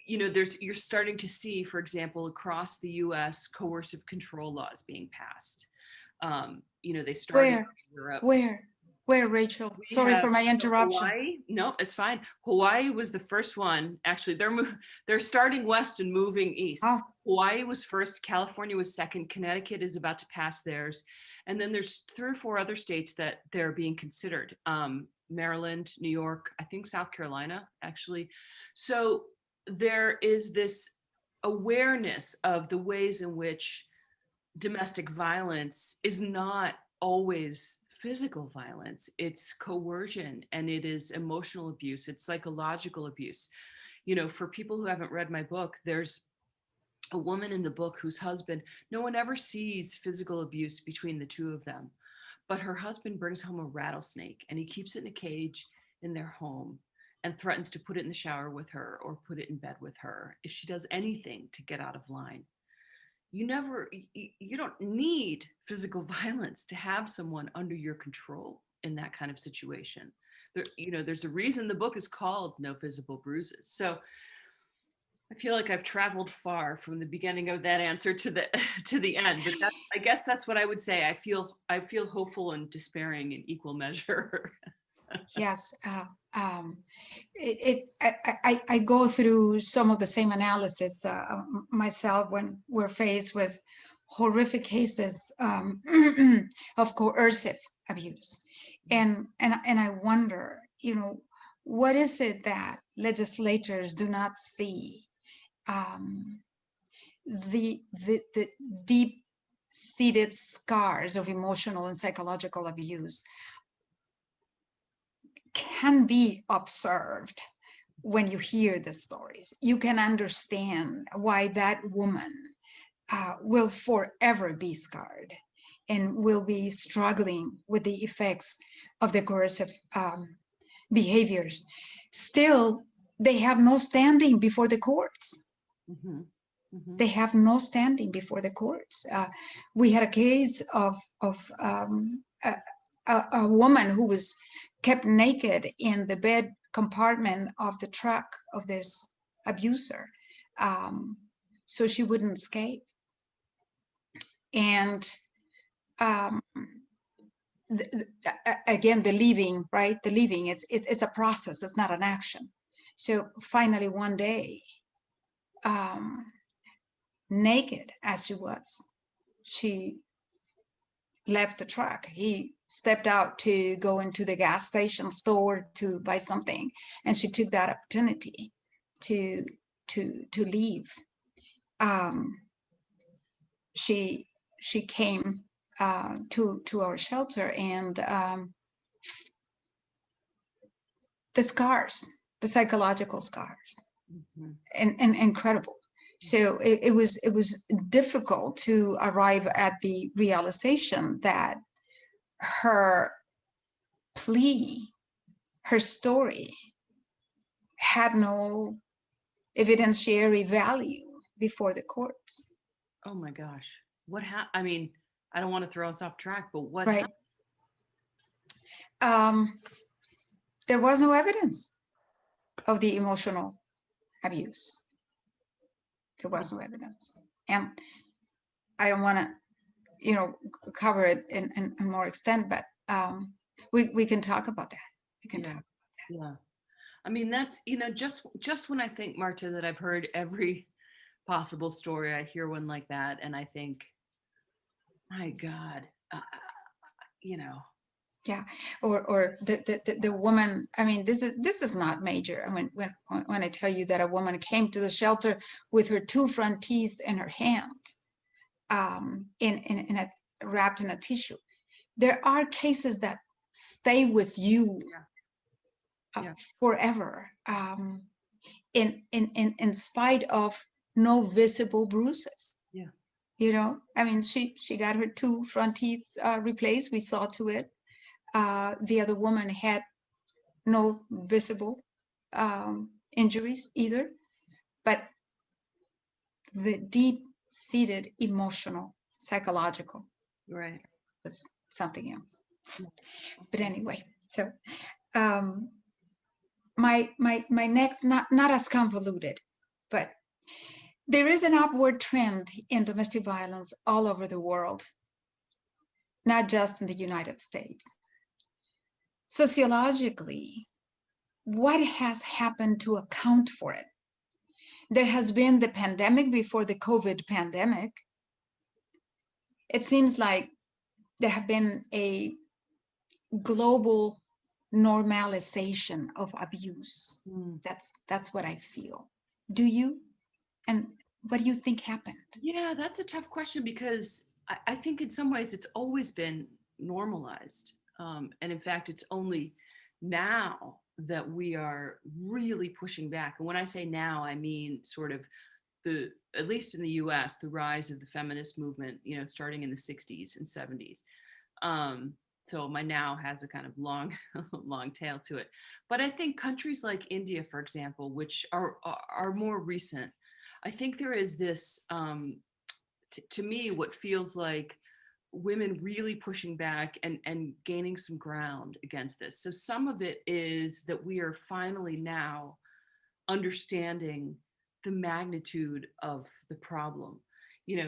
you know, you're starting to see, for example, across the US, coercive control laws being passed. You know, they started in Europe. Where, Rachel? Sorry for my interruption. Hawaii. No, it's fine. Hawaii was the first one. Actually, they're starting west and moving east. Oh. Hawaii was first. California was second. Connecticut is about to pass theirs. And then there's 3 or 4 other states that they're being considered. Maryland, New York, I think South Carolina, actually. So there is this awareness of the ways in which domestic violence is not always physical violence. It's coercion, and it is emotional abuse. It's psychological abuse. You know, for people who haven't read my book, there's a woman in the book whose husband, no one ever sees physical abuse between the two of them, but her husband brings home a rattlesnake and he keeps it in a cage in their home and threatens to put it in the shower with her or put it in bed with her if she does anything to get out of line. You don't need physical violence to have someone under your control in that kind of situation. You know, there's a reason the book is called No Visible Bruises. So I feel like I've traveled far from the beginning of that answer to the end, but I guess that's what I would say. I feel hopeful and despairing in equal measure. Yes, I go through some of the same analysis myself when we're faced with horrific cases of coercive abuse, and I wonder, you know, what is it that legislators do not see? The deep-seated scars of emotional and psychological abuse can be observed when you hear the stories. You can understand why that woman will forever be scarred and will be struggling with the effects of the coercive behaviors. Still, they have no standing before the courts. Mm-hmm. Mm-hmm. They have no standing before the courts. We had a case of a woman who was kept naked in the bed compartment of the truck of this abuser, so she wouldn't escape. And again, the leaving, right? The leaving, it's a process, it's not an action. So finally one day, naked as she was, she left the truck. He stepped out to go into the gas station store to buy something, and she took that opportunity to leave. She came to our shelter, and the scars, the psychological scars, Mm-hmm. and incredible. So it was difficult to arrive at the realization that her plea, her story had no evidentiary value before the courts. Oh my gosh. What happened? I mean, I don't want to throw us off track, but what Right. happened? There was no evidence of the emotional abuse. There was no evidence. And I don't want to, cover it in more extent, but we can talk about that. We can talk. Yeah. I mean, that's, just when I think, Marta, that I've heard every possible story, I hear one like that, and I think, my God, you know. Yeah, or the woman. I mean, this is not major. I mean, when I tell you that a woman came to the shelter with her two front teeth in her hand, in a wrapped in a tissue. There are cases that stay with you forever, in spite of no visible bruises. Yeah. I mean, she got her two front teeth replaced. We saw to it. The other woman had no visible injuries either, but the deep-seated emotional, psychological Right. was something else. Yeah. But anyway, so my next, not as convoluted, but there is an upward trend in domestic violence all over the world, not just in the United States. Sociologically, what has happened to account for it? There has been the pandemic before the COVID pandemic. It seems like there have been a global normalization of abuse. That's what I feel. Do you? And what do you think happened? Yeah, that's a tough question because I think in some ways it's always been normalized. And in fact, it's only now that we are really pushing back. And when I say now, I mean sort of at least in the US, the rise of the feminist movement, starting in the 60s and 70s. So my now has a kind of long, long tail to it. But I think countries like India, for example, which are more recent, I think there is this, to me, what feels like women really pushing back and gaining some ground against this. So some of it is that we are finally now understanding the magnitude of the problem.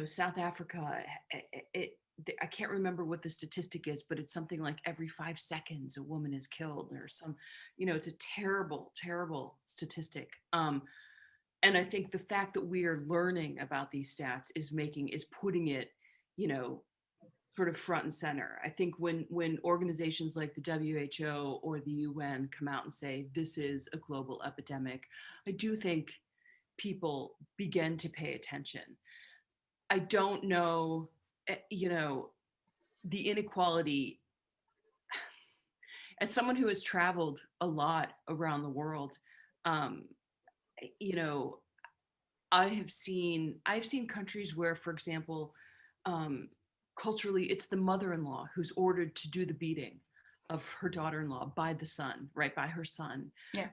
South Africa, I can't remember what the statistic is, but it's something like every 5 seconds a woman is killed or it's a terrible, terrible statistic. And I think the fact that we are learning about these stats is putting it, sort of front and center. I think when organizations like the WHO or the UN come out and say this is a global epidemic, I do think people begin to pay attention. I don't know, the inequality. As someone who has traveled a lot around the world, you know, I've seen countries where, for example, culturally, it's the mother-in-law who's ordered to do the beating of her daughter-in-law by the son, right, by her son. Yes.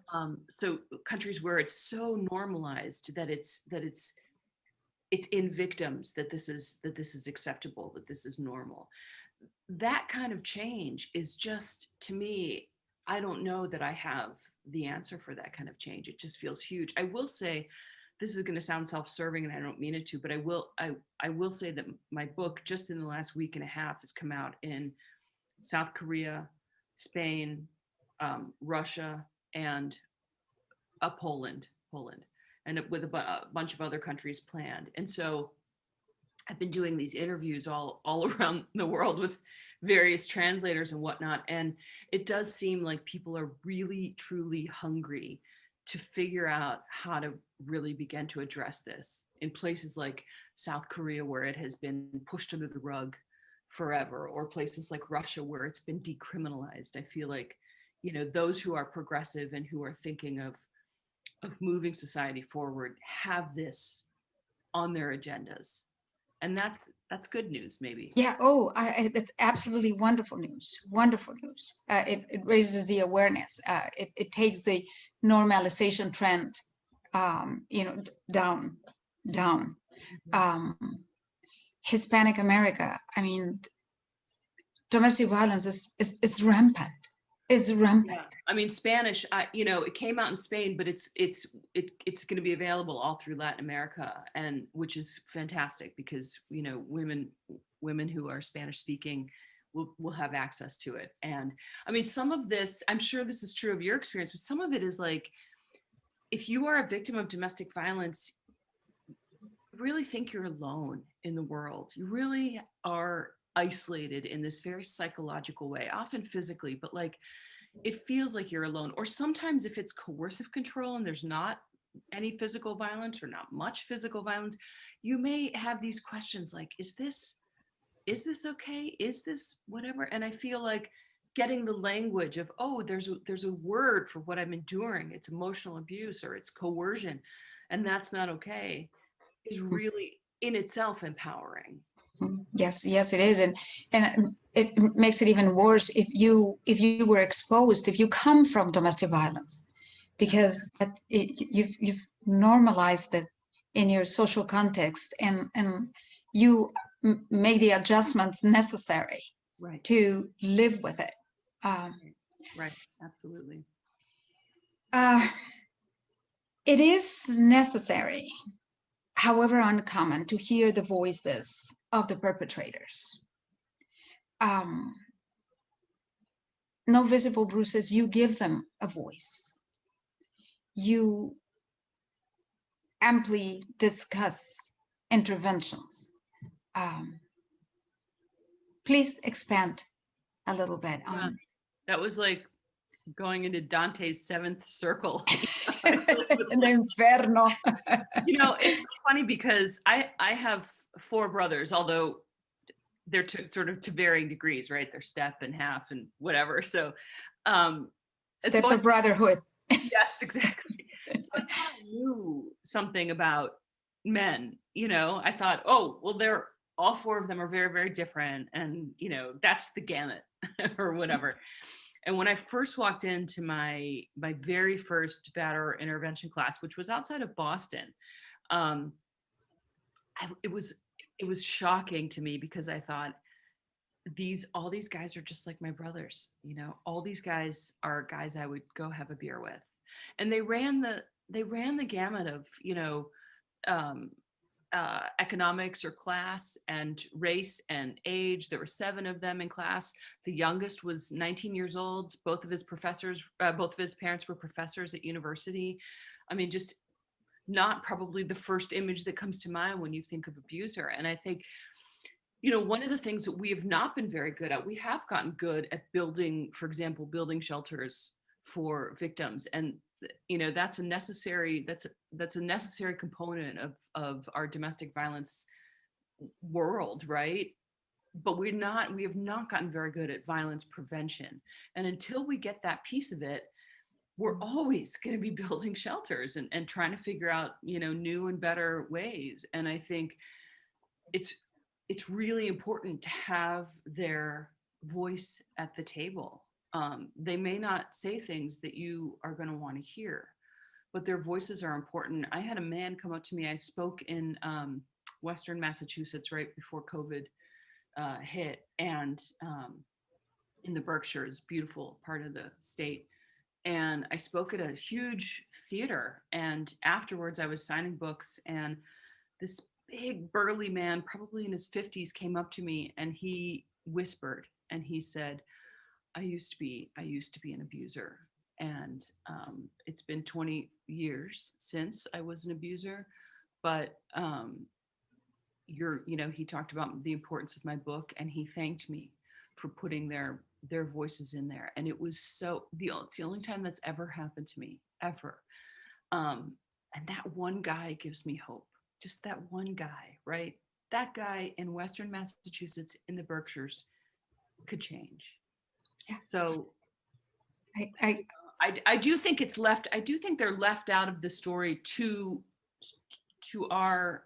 So countries where it's so normalized that it's in victims that this is acceptable, that this is normal. That kind of change is just, to me, I don't know that I have the answer for that kind of change. It just feels huge. I will say, this is going to sound self-serving and I don't mean it to, but I will say that my book just in the last week and a half has come out in South Korea, Spain, Russia, and Poland, and with a bunch of other countries planned. And so I've been doing these interviews all around the world with various translators and whatnot. And it does seem like people are really, truly hungry to figure out how to really begin to address this in places like South Korea, where it has been pushed under the rug forever, or places like Russia, where it's been decriminalized. I feel like, those who are progressive and who are thinking of moving society forward have this on their agendas. And that's good news, maybe. Yeah. Oh, that's absolutely wonderful news. Wonderful news. It raises the awareness. It takes the normalization trend, down, down. Um, Hispanic America. I mean, domestic violence is rampant. Is rampant. Yeah, I mean, Spanish, it came out in Spain, but it's going to be available all through Latin America, and which is fantastic because women who are Spanish speaking will have access to it. And I mean, some of this, I'm sure this is true of your experience, but some of it is like, if you are a victim of domestic violence, you really think you're alone in the world. You really are isolated in this very psychological way, often physically, but like, it feels like you're alone. Or sometimes if it's coercive control and there's not any physical violence or not much physical violence, you may have these questions like, is this okay? Is this whatever? And I feel like getting the language of, oh, there's a word for what I'm enduring. It's emotional abuse or it's coercion, and that's not okay, is really in itself empowering. Yes, yes, it is, and it makes it even worse if you were exposed, if you come from domestic violence, because you've normalized it in your social context, and you make the adjustments necessary Right. to live with it. Right. Absolutely. It is necessary, however uncommon, to hear the voices of the perpetrators. No visible bruises, you give them a voice. You amply discuss interventions. Please expand a little bit on. That was like going into Dante's seventh circle. The inferno. It's funny because I have four brothers, although they're sort of to varying degrees, right? They're step and half and whatever. So Steps of brotherhood. Yes, exactly. So I thought I knew something about men. I thought, oh, well, they're all four of them are very, very different, and that's the gamut or whatever. And when I first walked into my very first Battered intervention class, which was outside of Boston, it was shocking to me because I thought all these guys are just like my brothers. All these guys are guys I would go have a beer with, and they ran the gamut of economics or class and race and age. There were 7 of them in class. The youngest was 19 years old. Both of his parents were professors at university. I mean, just not probably the first image that comes to mind when you think of abuser. And I think, one of the things that we have not been very good at, we have gotten good at building, for example, building shelters for victims. And that's a necessary component of our domestic violence world, right? But we have not gotten very good at violence prevention. And until we get that piece of it, we're always going to be building shelters and trying to figure out, new and better ways. And I think it's really important to have their voice at the table. They may not say things that you are going to want to hear, but their voices are important. I had a man come up to me. I spoke in Western Massachusetts right before COVID hit, and in the Berkshires, beautiful part of the state. And I spoke at a huge theater, and afterwards I was signing books, and this big burly man, probably in his 50s, came up to me and he whispered and he said, I used to be an abuser, and it's been 20 years since I was an abuser, but he talked about the importance of my book, and he thanked me for putting their voices in there. And it was it's the only time that's ever happened to me, ever. And that one guy gives me hope. Just that one guy, right? That guy in Western Massachusetts in the Berkshires could change. Yeah. So I do think it's left. I do think they're left out of the story too to our,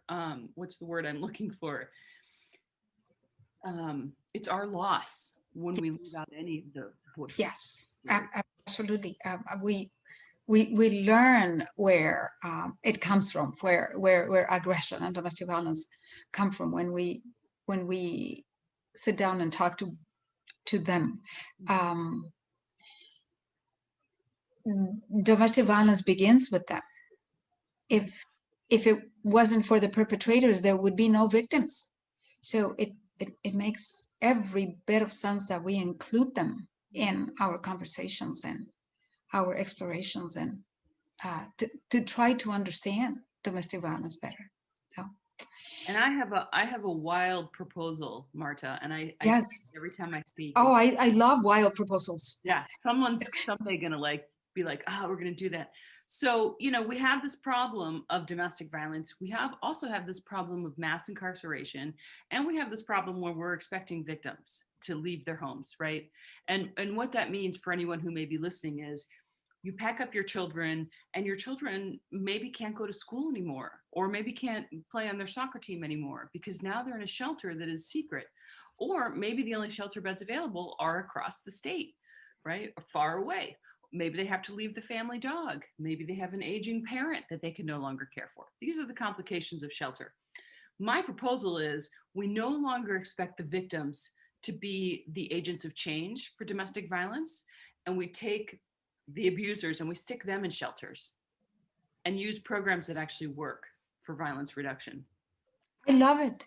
what's the word I'm looking for? It's our loss when we leave out any of the voices. Yes, absolutely. We learn where it comes from, where aggression and domestic violence come from when we sit down and talk to them. Domestic violence begins with them. If it wasn't for the perpetrators, there would be no victims. So it makes every bit of sense that we include them in our conversations and our explorations, and to try to understand domestic violence better. So, and I have a wild proposal, Marta, and I yes, say it every time I speak. oh, I love wild proposals. Yeah, someone's someday gonna be like, oh, we're gonna do that. So, we have this problem of domestic violence. We also have this problem of mass incarceration, and we have this problem where we're expecting victims to leave their homes, right? And what that means for anyone who may be listening is you pack up your children, and your children maybe can't go to school anymore, or maybe can't play on their soccer team anymore because now they're in a shelter that is secret. Or maybe the only shelter beds available are across the state, right? Or far away. Maybe they have to leave the family dog. Maybe they have an aging parent that they can no longer care for. These are the complications of shelter. My proposal is we no longer expect the victims to be the agents of change for domestic violence, and we take the abusers and we stick them in shelters and use programs that actually work for violence reduction. I love it.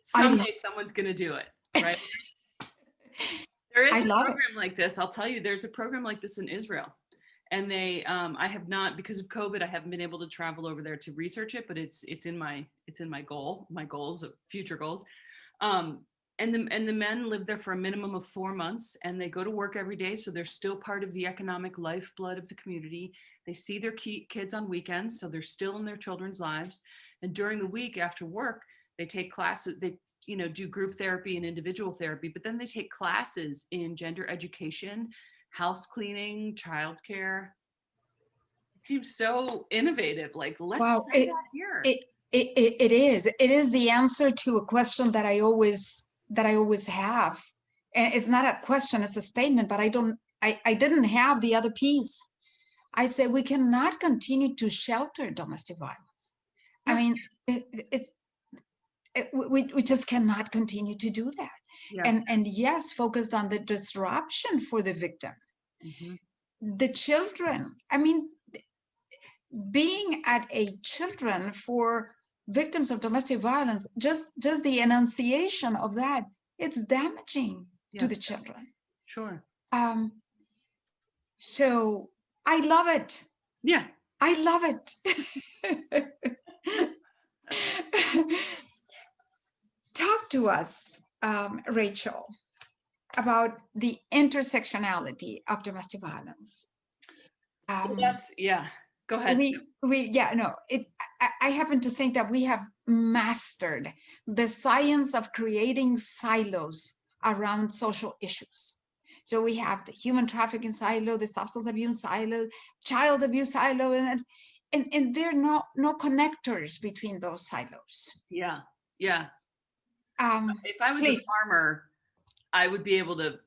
Someday someone's going to do it, right? There is a program like this. I'll tell you, there's a program like this in Israel. And they, I have not, because of COVID, I haven't been able to travel over there to research it, but it's in my goals, future goals. And the men live there for a minimum of 4 months, and they go to work every day. So they're still part of the economic lifeblood of the community. They see their kids on weekends, so they're still in their children's lives. And during the week after work, they take classes, they do group therapy and individual therapy, but then they take classes in gender education, house cleaning, childcare. It seems so innovative. Like, let's try that here. It is the answer to a question that I always have. And it's not a question, it's a statement, but I didn't have the other piece. I said we cannot continue to shelter domestic violence. I mean, we just cannot continue to do that. Yeah. And yes, focused on the disruption for the victim. Mm-hmm. The children, I mean, being at a children for victims of domestic violence, just the enunciation of that, it's damaging to the children. Sure. So I love it. Yeah. I love it. Talk to us, Rachel, about the intersectionality of domestic violence. Go ahead. I happen to think that we have mastered the science of creating silos around social issues. So we have the human trafficking silo, the substance abuse silo, child abuse silo, and there are no connectors between those silos. Yeah. If I was a farmer, I would be able to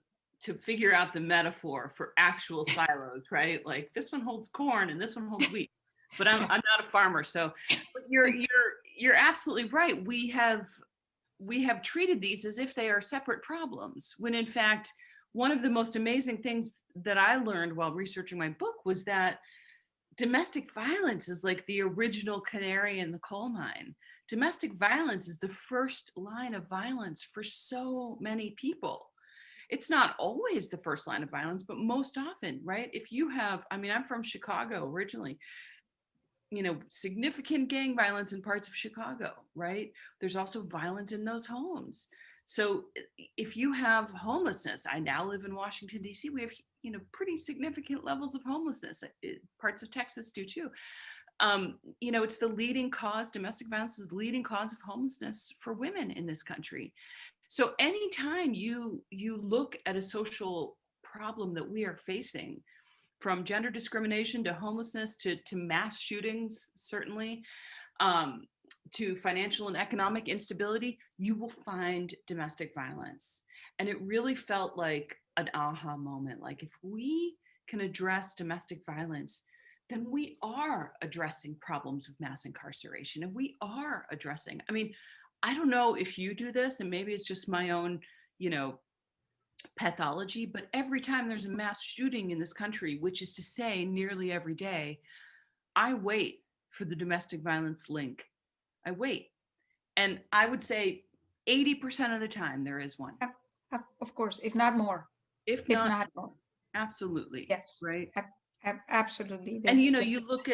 figure out the metaphor for actual silos, right? Like this one holds corn and this one holds wheat. But I'm not a farmer, so. But you're absolutely right. We have treated these as if they are separate problems, when in fact, one of the most amazing things that I learned while researching my book was that domestic violence is like the original canary in the coal mine. Domestic violence is the first line of violence for so many people. It's not always the first line of violence, but most often, right? If you have, I'm from Chicago originally, significant gang violence in parts of Chicago, right? There's also violence in those homes. So if you have homelessness, I now live in Washington, D.C., we have, pretty significant levels of homelessness. Parts of Texas do too. It's the leading cause, domestic violence is the leading cause of homelessness for women in this country. So anytime you look at a social problem that we are facing, from gender discrimination to homelessness to mass shootings, certainly, to financial and economic instability, you will find domestic violence. And it really felt like an aha moment. Like if we can address domestic violence, then we are addressing problems of mass incarceration, and we are addressing, I mean, I don't know if you do this, and maybe it's just my own, you know, pathology, but every time there's a mass shooting in this country, which is to say nearly every day, I wait for the domestic violence link. I wait. And I would say 80% of the time there is one. Of course, if not more. If If not, not more. absolutely. Yes. Right. Absolutely. And you know, you look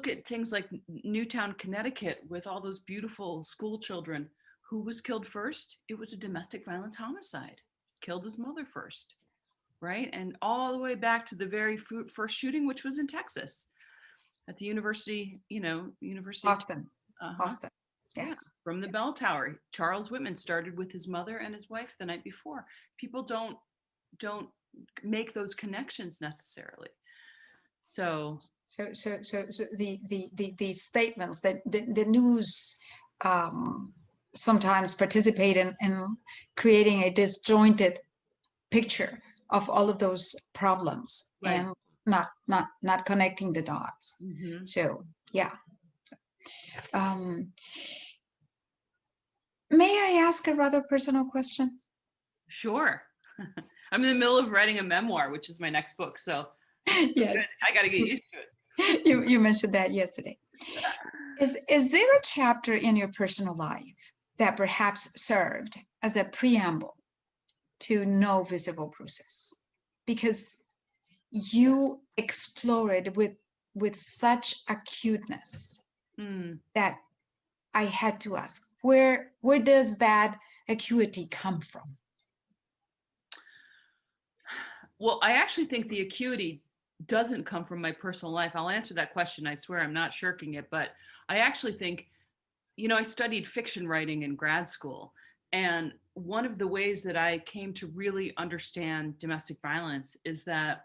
at things like Newtown, Connecticut, with all those beautiful school children. Who was killed first? It was a domestic violence homicide. Killed his mother first, right? And all the way back to the very first shooting, which was in Texas, at the university, you know, University Austin. of Austin. Yes. Yeah, from the bell tower. Charles Whitman started with his mother and his wife the night before. People don't make those connections necessarily. So the statements that the news sometimes participate in creating a disjointed picture of all of those problems, right, and not connecting the dots. Mm-hmm. So yeah. May I ask a rather personal question? Sure. I'm in the middle of writing a memoir, which is my next book. So Yes, I got to get used to it. You mentioned that yesterday. Is there a chapter in your personal life that perhaps served as a preamble to No Visible Process? Because you explore it with such acuteness that I had to ask, where does that acuity come from? Well, I actually think the acuity doesn't come from my personal life. I'll answer that question. I swear I'm not shirking it, but I actually think, you know, I studied fiction writing in grad school. And one of the ways that I came to really understand domestic violence is that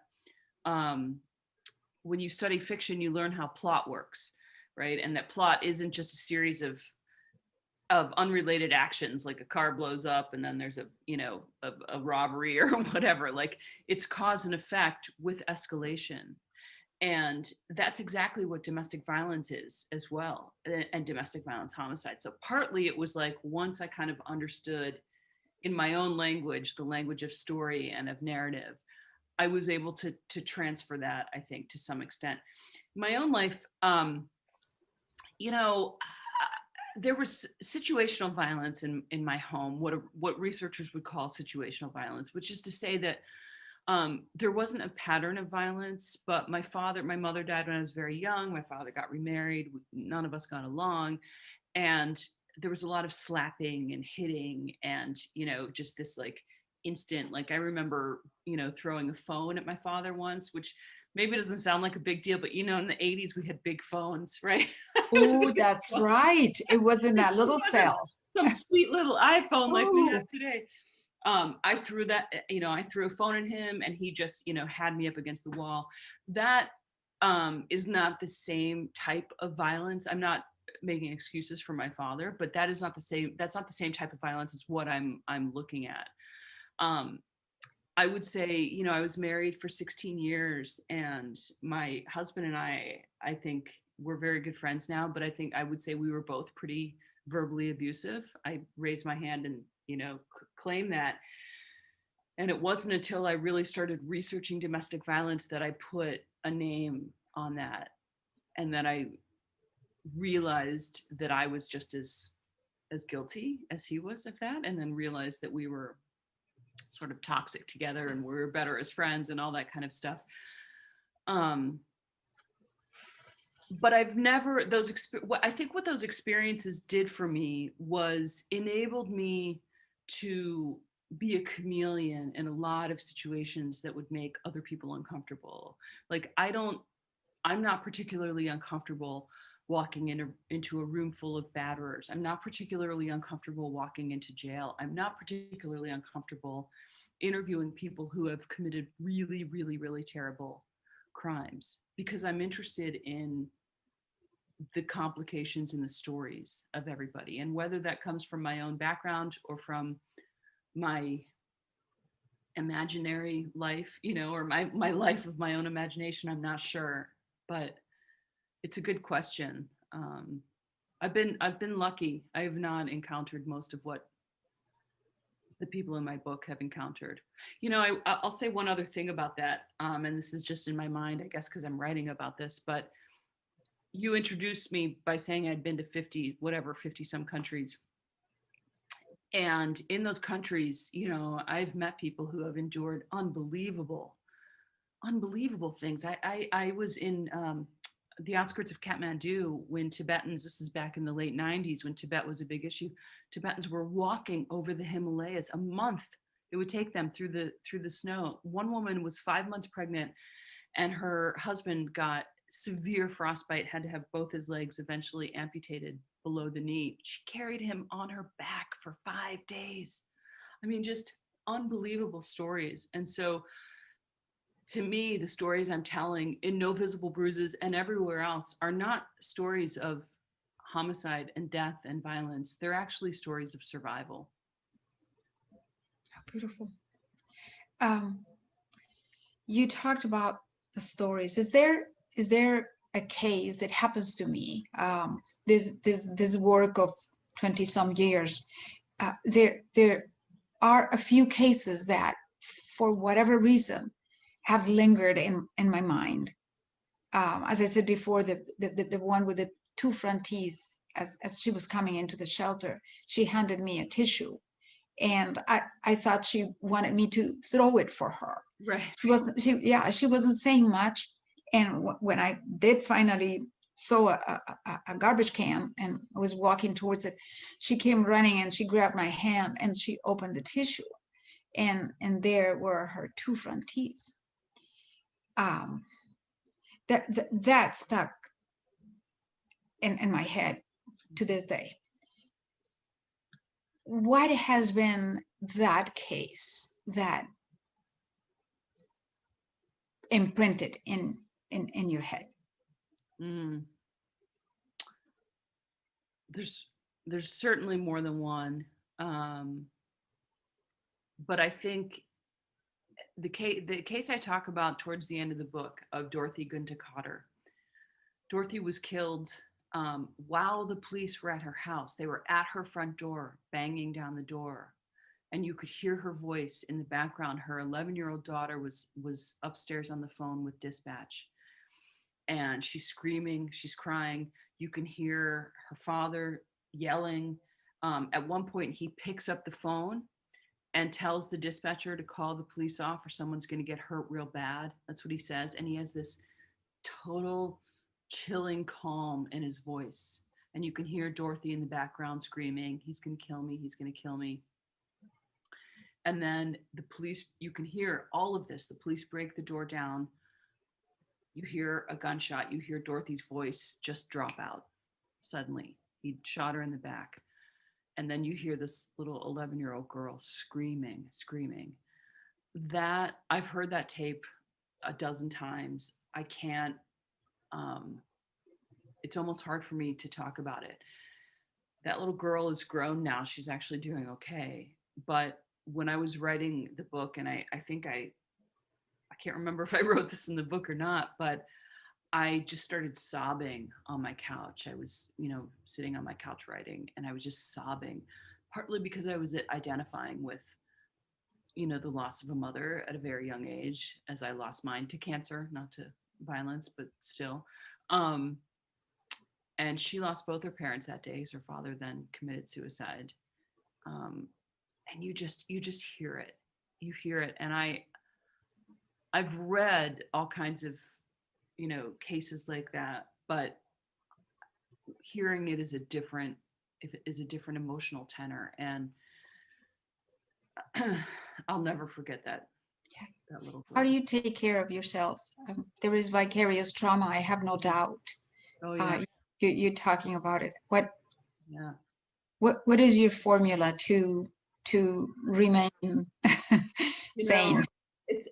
when you study fiction, you learn how plot works, right? And that plot isn't just a series of unrelated actions, like a car blows up and then there's a robbery or whatever. Like, it's cause and effect with escalation. And that's exactly what domestic violence is as well, and domestic violence homicide. So partly it was like, once I kind of understood in my own language, the language of story and of narrative, I was able to transfer that, I think, to some extent. My own life, there was situational violence in my home, what researchers would call situational violence, which is to say that there wasn't a pattern of violence, but my mother died when I was very young. My father got remarried. None of us got along. And there was a lot of slapping and hitting and, just this like instant, like I remember, throwing a phone at my father once, which maybe doesn't sound like a big deal, but in the 80s we had big phones, right? Oh, that's right. It was in that little cell. Some sweet little iPhone like we have today. I threw a phone at him and he just, had me up against the wall. That is not the same type of violence. I'm not making excuses for my father, but that's not the same type of violence as what I'm looking at. I would say, I was married for 16 years and my husband and I think we're very good friends now, but I would say we were both pretty verbally abusive. I raised my hand and, claim that. And it wasn't until I really started researching domestic violence that I put a name on that. And that I realized that I was just as guilty as he was of that. And then realized that we were sort of toxic together and we were better as friends and all that kind of stuff. But I've never, I think what those experiences did for me was enabled me to be a chameleon in a lot of situations that would make other people uncomfortable. Like, I'm not particularly uncomfortable walking into a room full of batterers. I'm not particularly uncomfortable walking into jail. I'm not particularly uncomfortable interviewing people who have committed really, really, really terrible crimes, because I'm interested in the complications in the stories of everybody. And whether that comes from my own background or from my imaginary life, or my life of my own imagination, I'm not sure, but it's a good question. I've been lucky. I have not encountered most of what the people in my book have encountered. I'll say one other thing about that, and this is just in my mind, I guess, because I'm writing about this, but you introduced me by saying I'd been to 50 some countries. And in those countries, I've met people who have endured unbelievable things. I was in the outskirts of Kathmandu when Tibetans, this is back in the late 90s when Tibet was a big issue, Tibetans were walking over the Himalayas a month. It would take them through the snow. One woman was 5 months pregnant and her husband got severe frostbite, had to have both his legs eventually amputated below the knee. She carried him on her back for 5 days. I mean, just unbelievable stories. And so to me, the stories I'm telling in No Visible Bruises and everywhere else are not stories of homicide and death and violence. They're actually stories of survival. How beautiful. You talked about the stories. Is there a case that happens to me? This work of 20 some years. There are a few cases that, for whatever reason, have lingered in my mind. As I said before, the one with the 2 front teeth, as she was coming into the shelter, she handed me a tissue, and I thought she wanted me to throw it for her. Right. She wasn't saying much, and when I did finally saw a garbage can and I was walking towards it, she came running and she grabbed my hand and she opened the tissue, and there were her 2 front teeth. That stuck in my head to this day. What has been that case that imprinted in your head? There's certainly more than one, but I think the case I talk about towards the end of the book of Dorothy Gunta Cotter. Dorothy was killed while the police were at her house. They were at her front door, banging down the door, and you could hear her voice in the background. Her 11-year-old daughter was upstairs on the phone with dispatch, and she's screaming, she's crying. You can hear her father yelling. At one point, he picks up the phone and tells the dispatcher to call the police off or someone's going to get hurt real bad. That's what he says. And he has this total chilling calm in his voice. And you can hear Dorothy in the background screaming, he's going to kill me, he's going to kill me. And then the police, you can hear all of this. The police break the door down. You hear a gunshot. You hear Dorothy's voice just drop out suddenly. He shot her in the back. And then you hear this little 11-year-old girl screaming. That, I've heard that tape a dozen times. I can't, it's almost hard for me to talk about it. That little girl is grown now. She's actually doing okay. But when I was writing the book, and I think I can't remember if I wrote this in the book or not, but I just started sobbing on my couch. I was, sitting on my couch writing, and I was just sobbing, partly because I was identifying with, the loss of a mother at a very young age, as I lost mine to cancer, not to violence, but still. And she lost both her parents that day. Her father then committed suicide. And you just hear it. You hear it. And I've read all kinds of cases like that, but hearing it is a different emotional tenor, and I'll never forget that. Yeah. That little girl. How do you take care of yourself? There is vicarious trauma, I have no doubt. Oh yeah. You're talking about it. What is your formula to remain sane?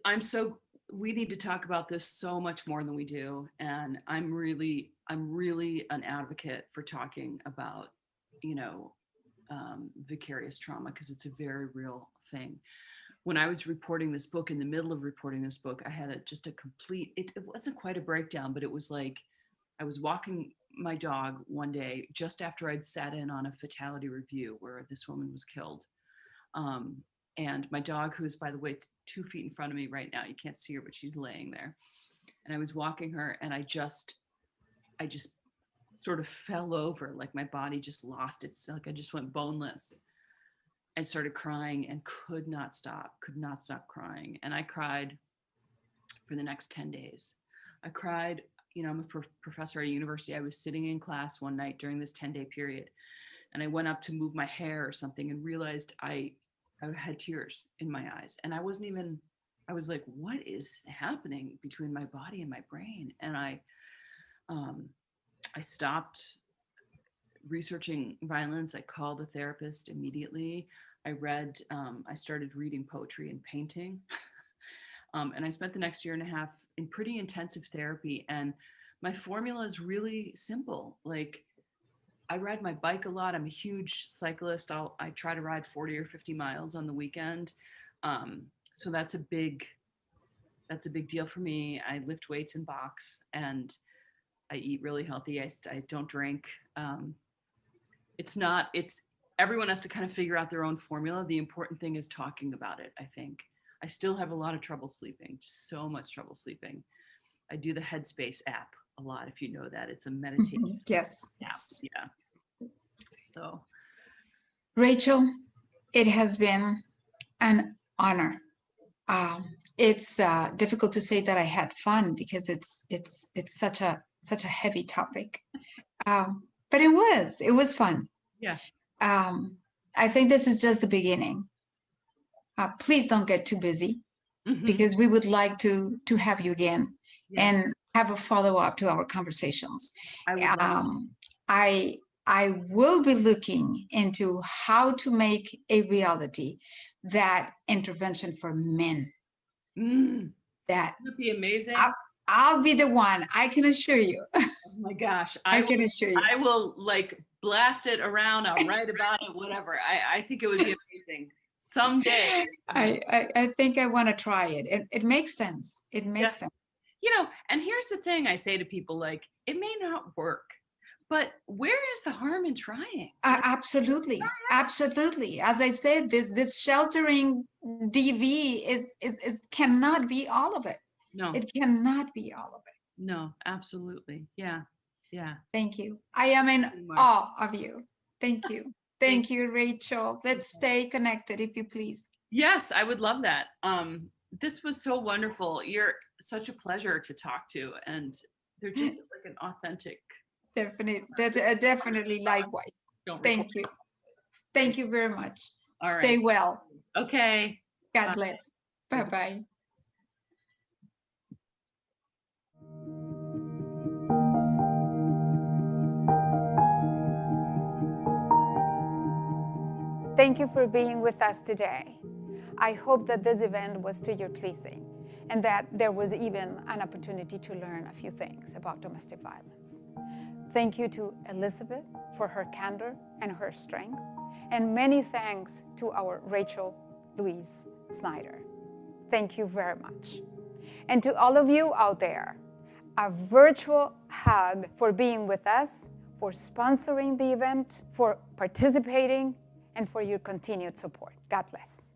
I'm so we need to talk about this so much more than we do. And I'm really an advocate for talking about, you know, vicarious trauma, because it's a very real thing. When I was reporting this book, in the middle of reporting this book, I had just a complete, it wasn't quite a breakdown, but it was like, I was walking my dog one day just after I'd sat in on a fatality review where this woman was killed. And my dog, who's, by the way, 2 feet in front of me right now, you can't see her, but she's laying there. And I was walking her, and I just sort of fell over, like my body just lost its, like I just went boneless and started crying and could not stop crying. And I cried for the next 10 days. I cried, you know, I'm a professor at a university. I was sitting in class one night during this 10-day period, and I went up to move my hair or something and realized I had tears in my eyes. And I was like, what is happening between my body and my brain? And I stopped researching violence. I called a therapist immediately. I started reading poetry and painting. And I spent the next year and a half in pretty intensive therapy. And my formula is really simple. Like, I ride my bike a lot. I'm a huge cyclist. I try to ride 40 or 50 miles on the weekend. So that's a big deal for me. I lift weights and box, and I eat really healthy. I don't drink. Everyone has to kind of figure out their own formula. The important thing is talking about it, I think. I still have a lot of trouble sleeping, just so much trouble sleeping. I do the Headspace app a lot, if you know that. It's a meditation Yes. app. Yeah. So, Rachel, it has been an honor. It's difficult to say that I had fun, because it's such a heavy topic. But it was fun. yeah. I think this is just the beginning. Please don't get too busy, Mhm. because we would like to have you again Yes. and have a follow-up to our conversations. I would love I will be looking into how to make a reality that intervention for men. That would be amazing. I'll be the one. I can assure you. Oh my gosh. I can assure you. I will like blast it around. I'll write about it, whatever. I think it would be amazing someday. I think I want to try it. It makes sense. It makes sense. You know, and here's the thing I say to people, like, it may not work, but where is the harm in trying? Absolutely. Absolutely. As I said, this sheltering DV is cannot be all of it. No. It cannot be all of it. No, absolutely. Yeah. Yeah. Thank you. I am in awe of you. Thank you. Thank you, Rachel. Let's stay connected, if you please. Yes, I would love that. This was so wonderful. You're such a pleasure to talk to, and they're just like an authentic. Definitely likewise. Thank you. Thank you very much. All right. Stay well. Okay. God bless. Bye-bye. Thank you for being with us today. I hope that this event was to your pleasing, and that there was even an opportunity to learn a few things about domestic violence. Thank you to Elizabeth for her candor and her strength, and many thanks to our Rachel Louise Snyder. Thank you very much. And to all of you out there, a virtual hug for being with us, for sponsoring the event, for participating, and for your continued support. God bless.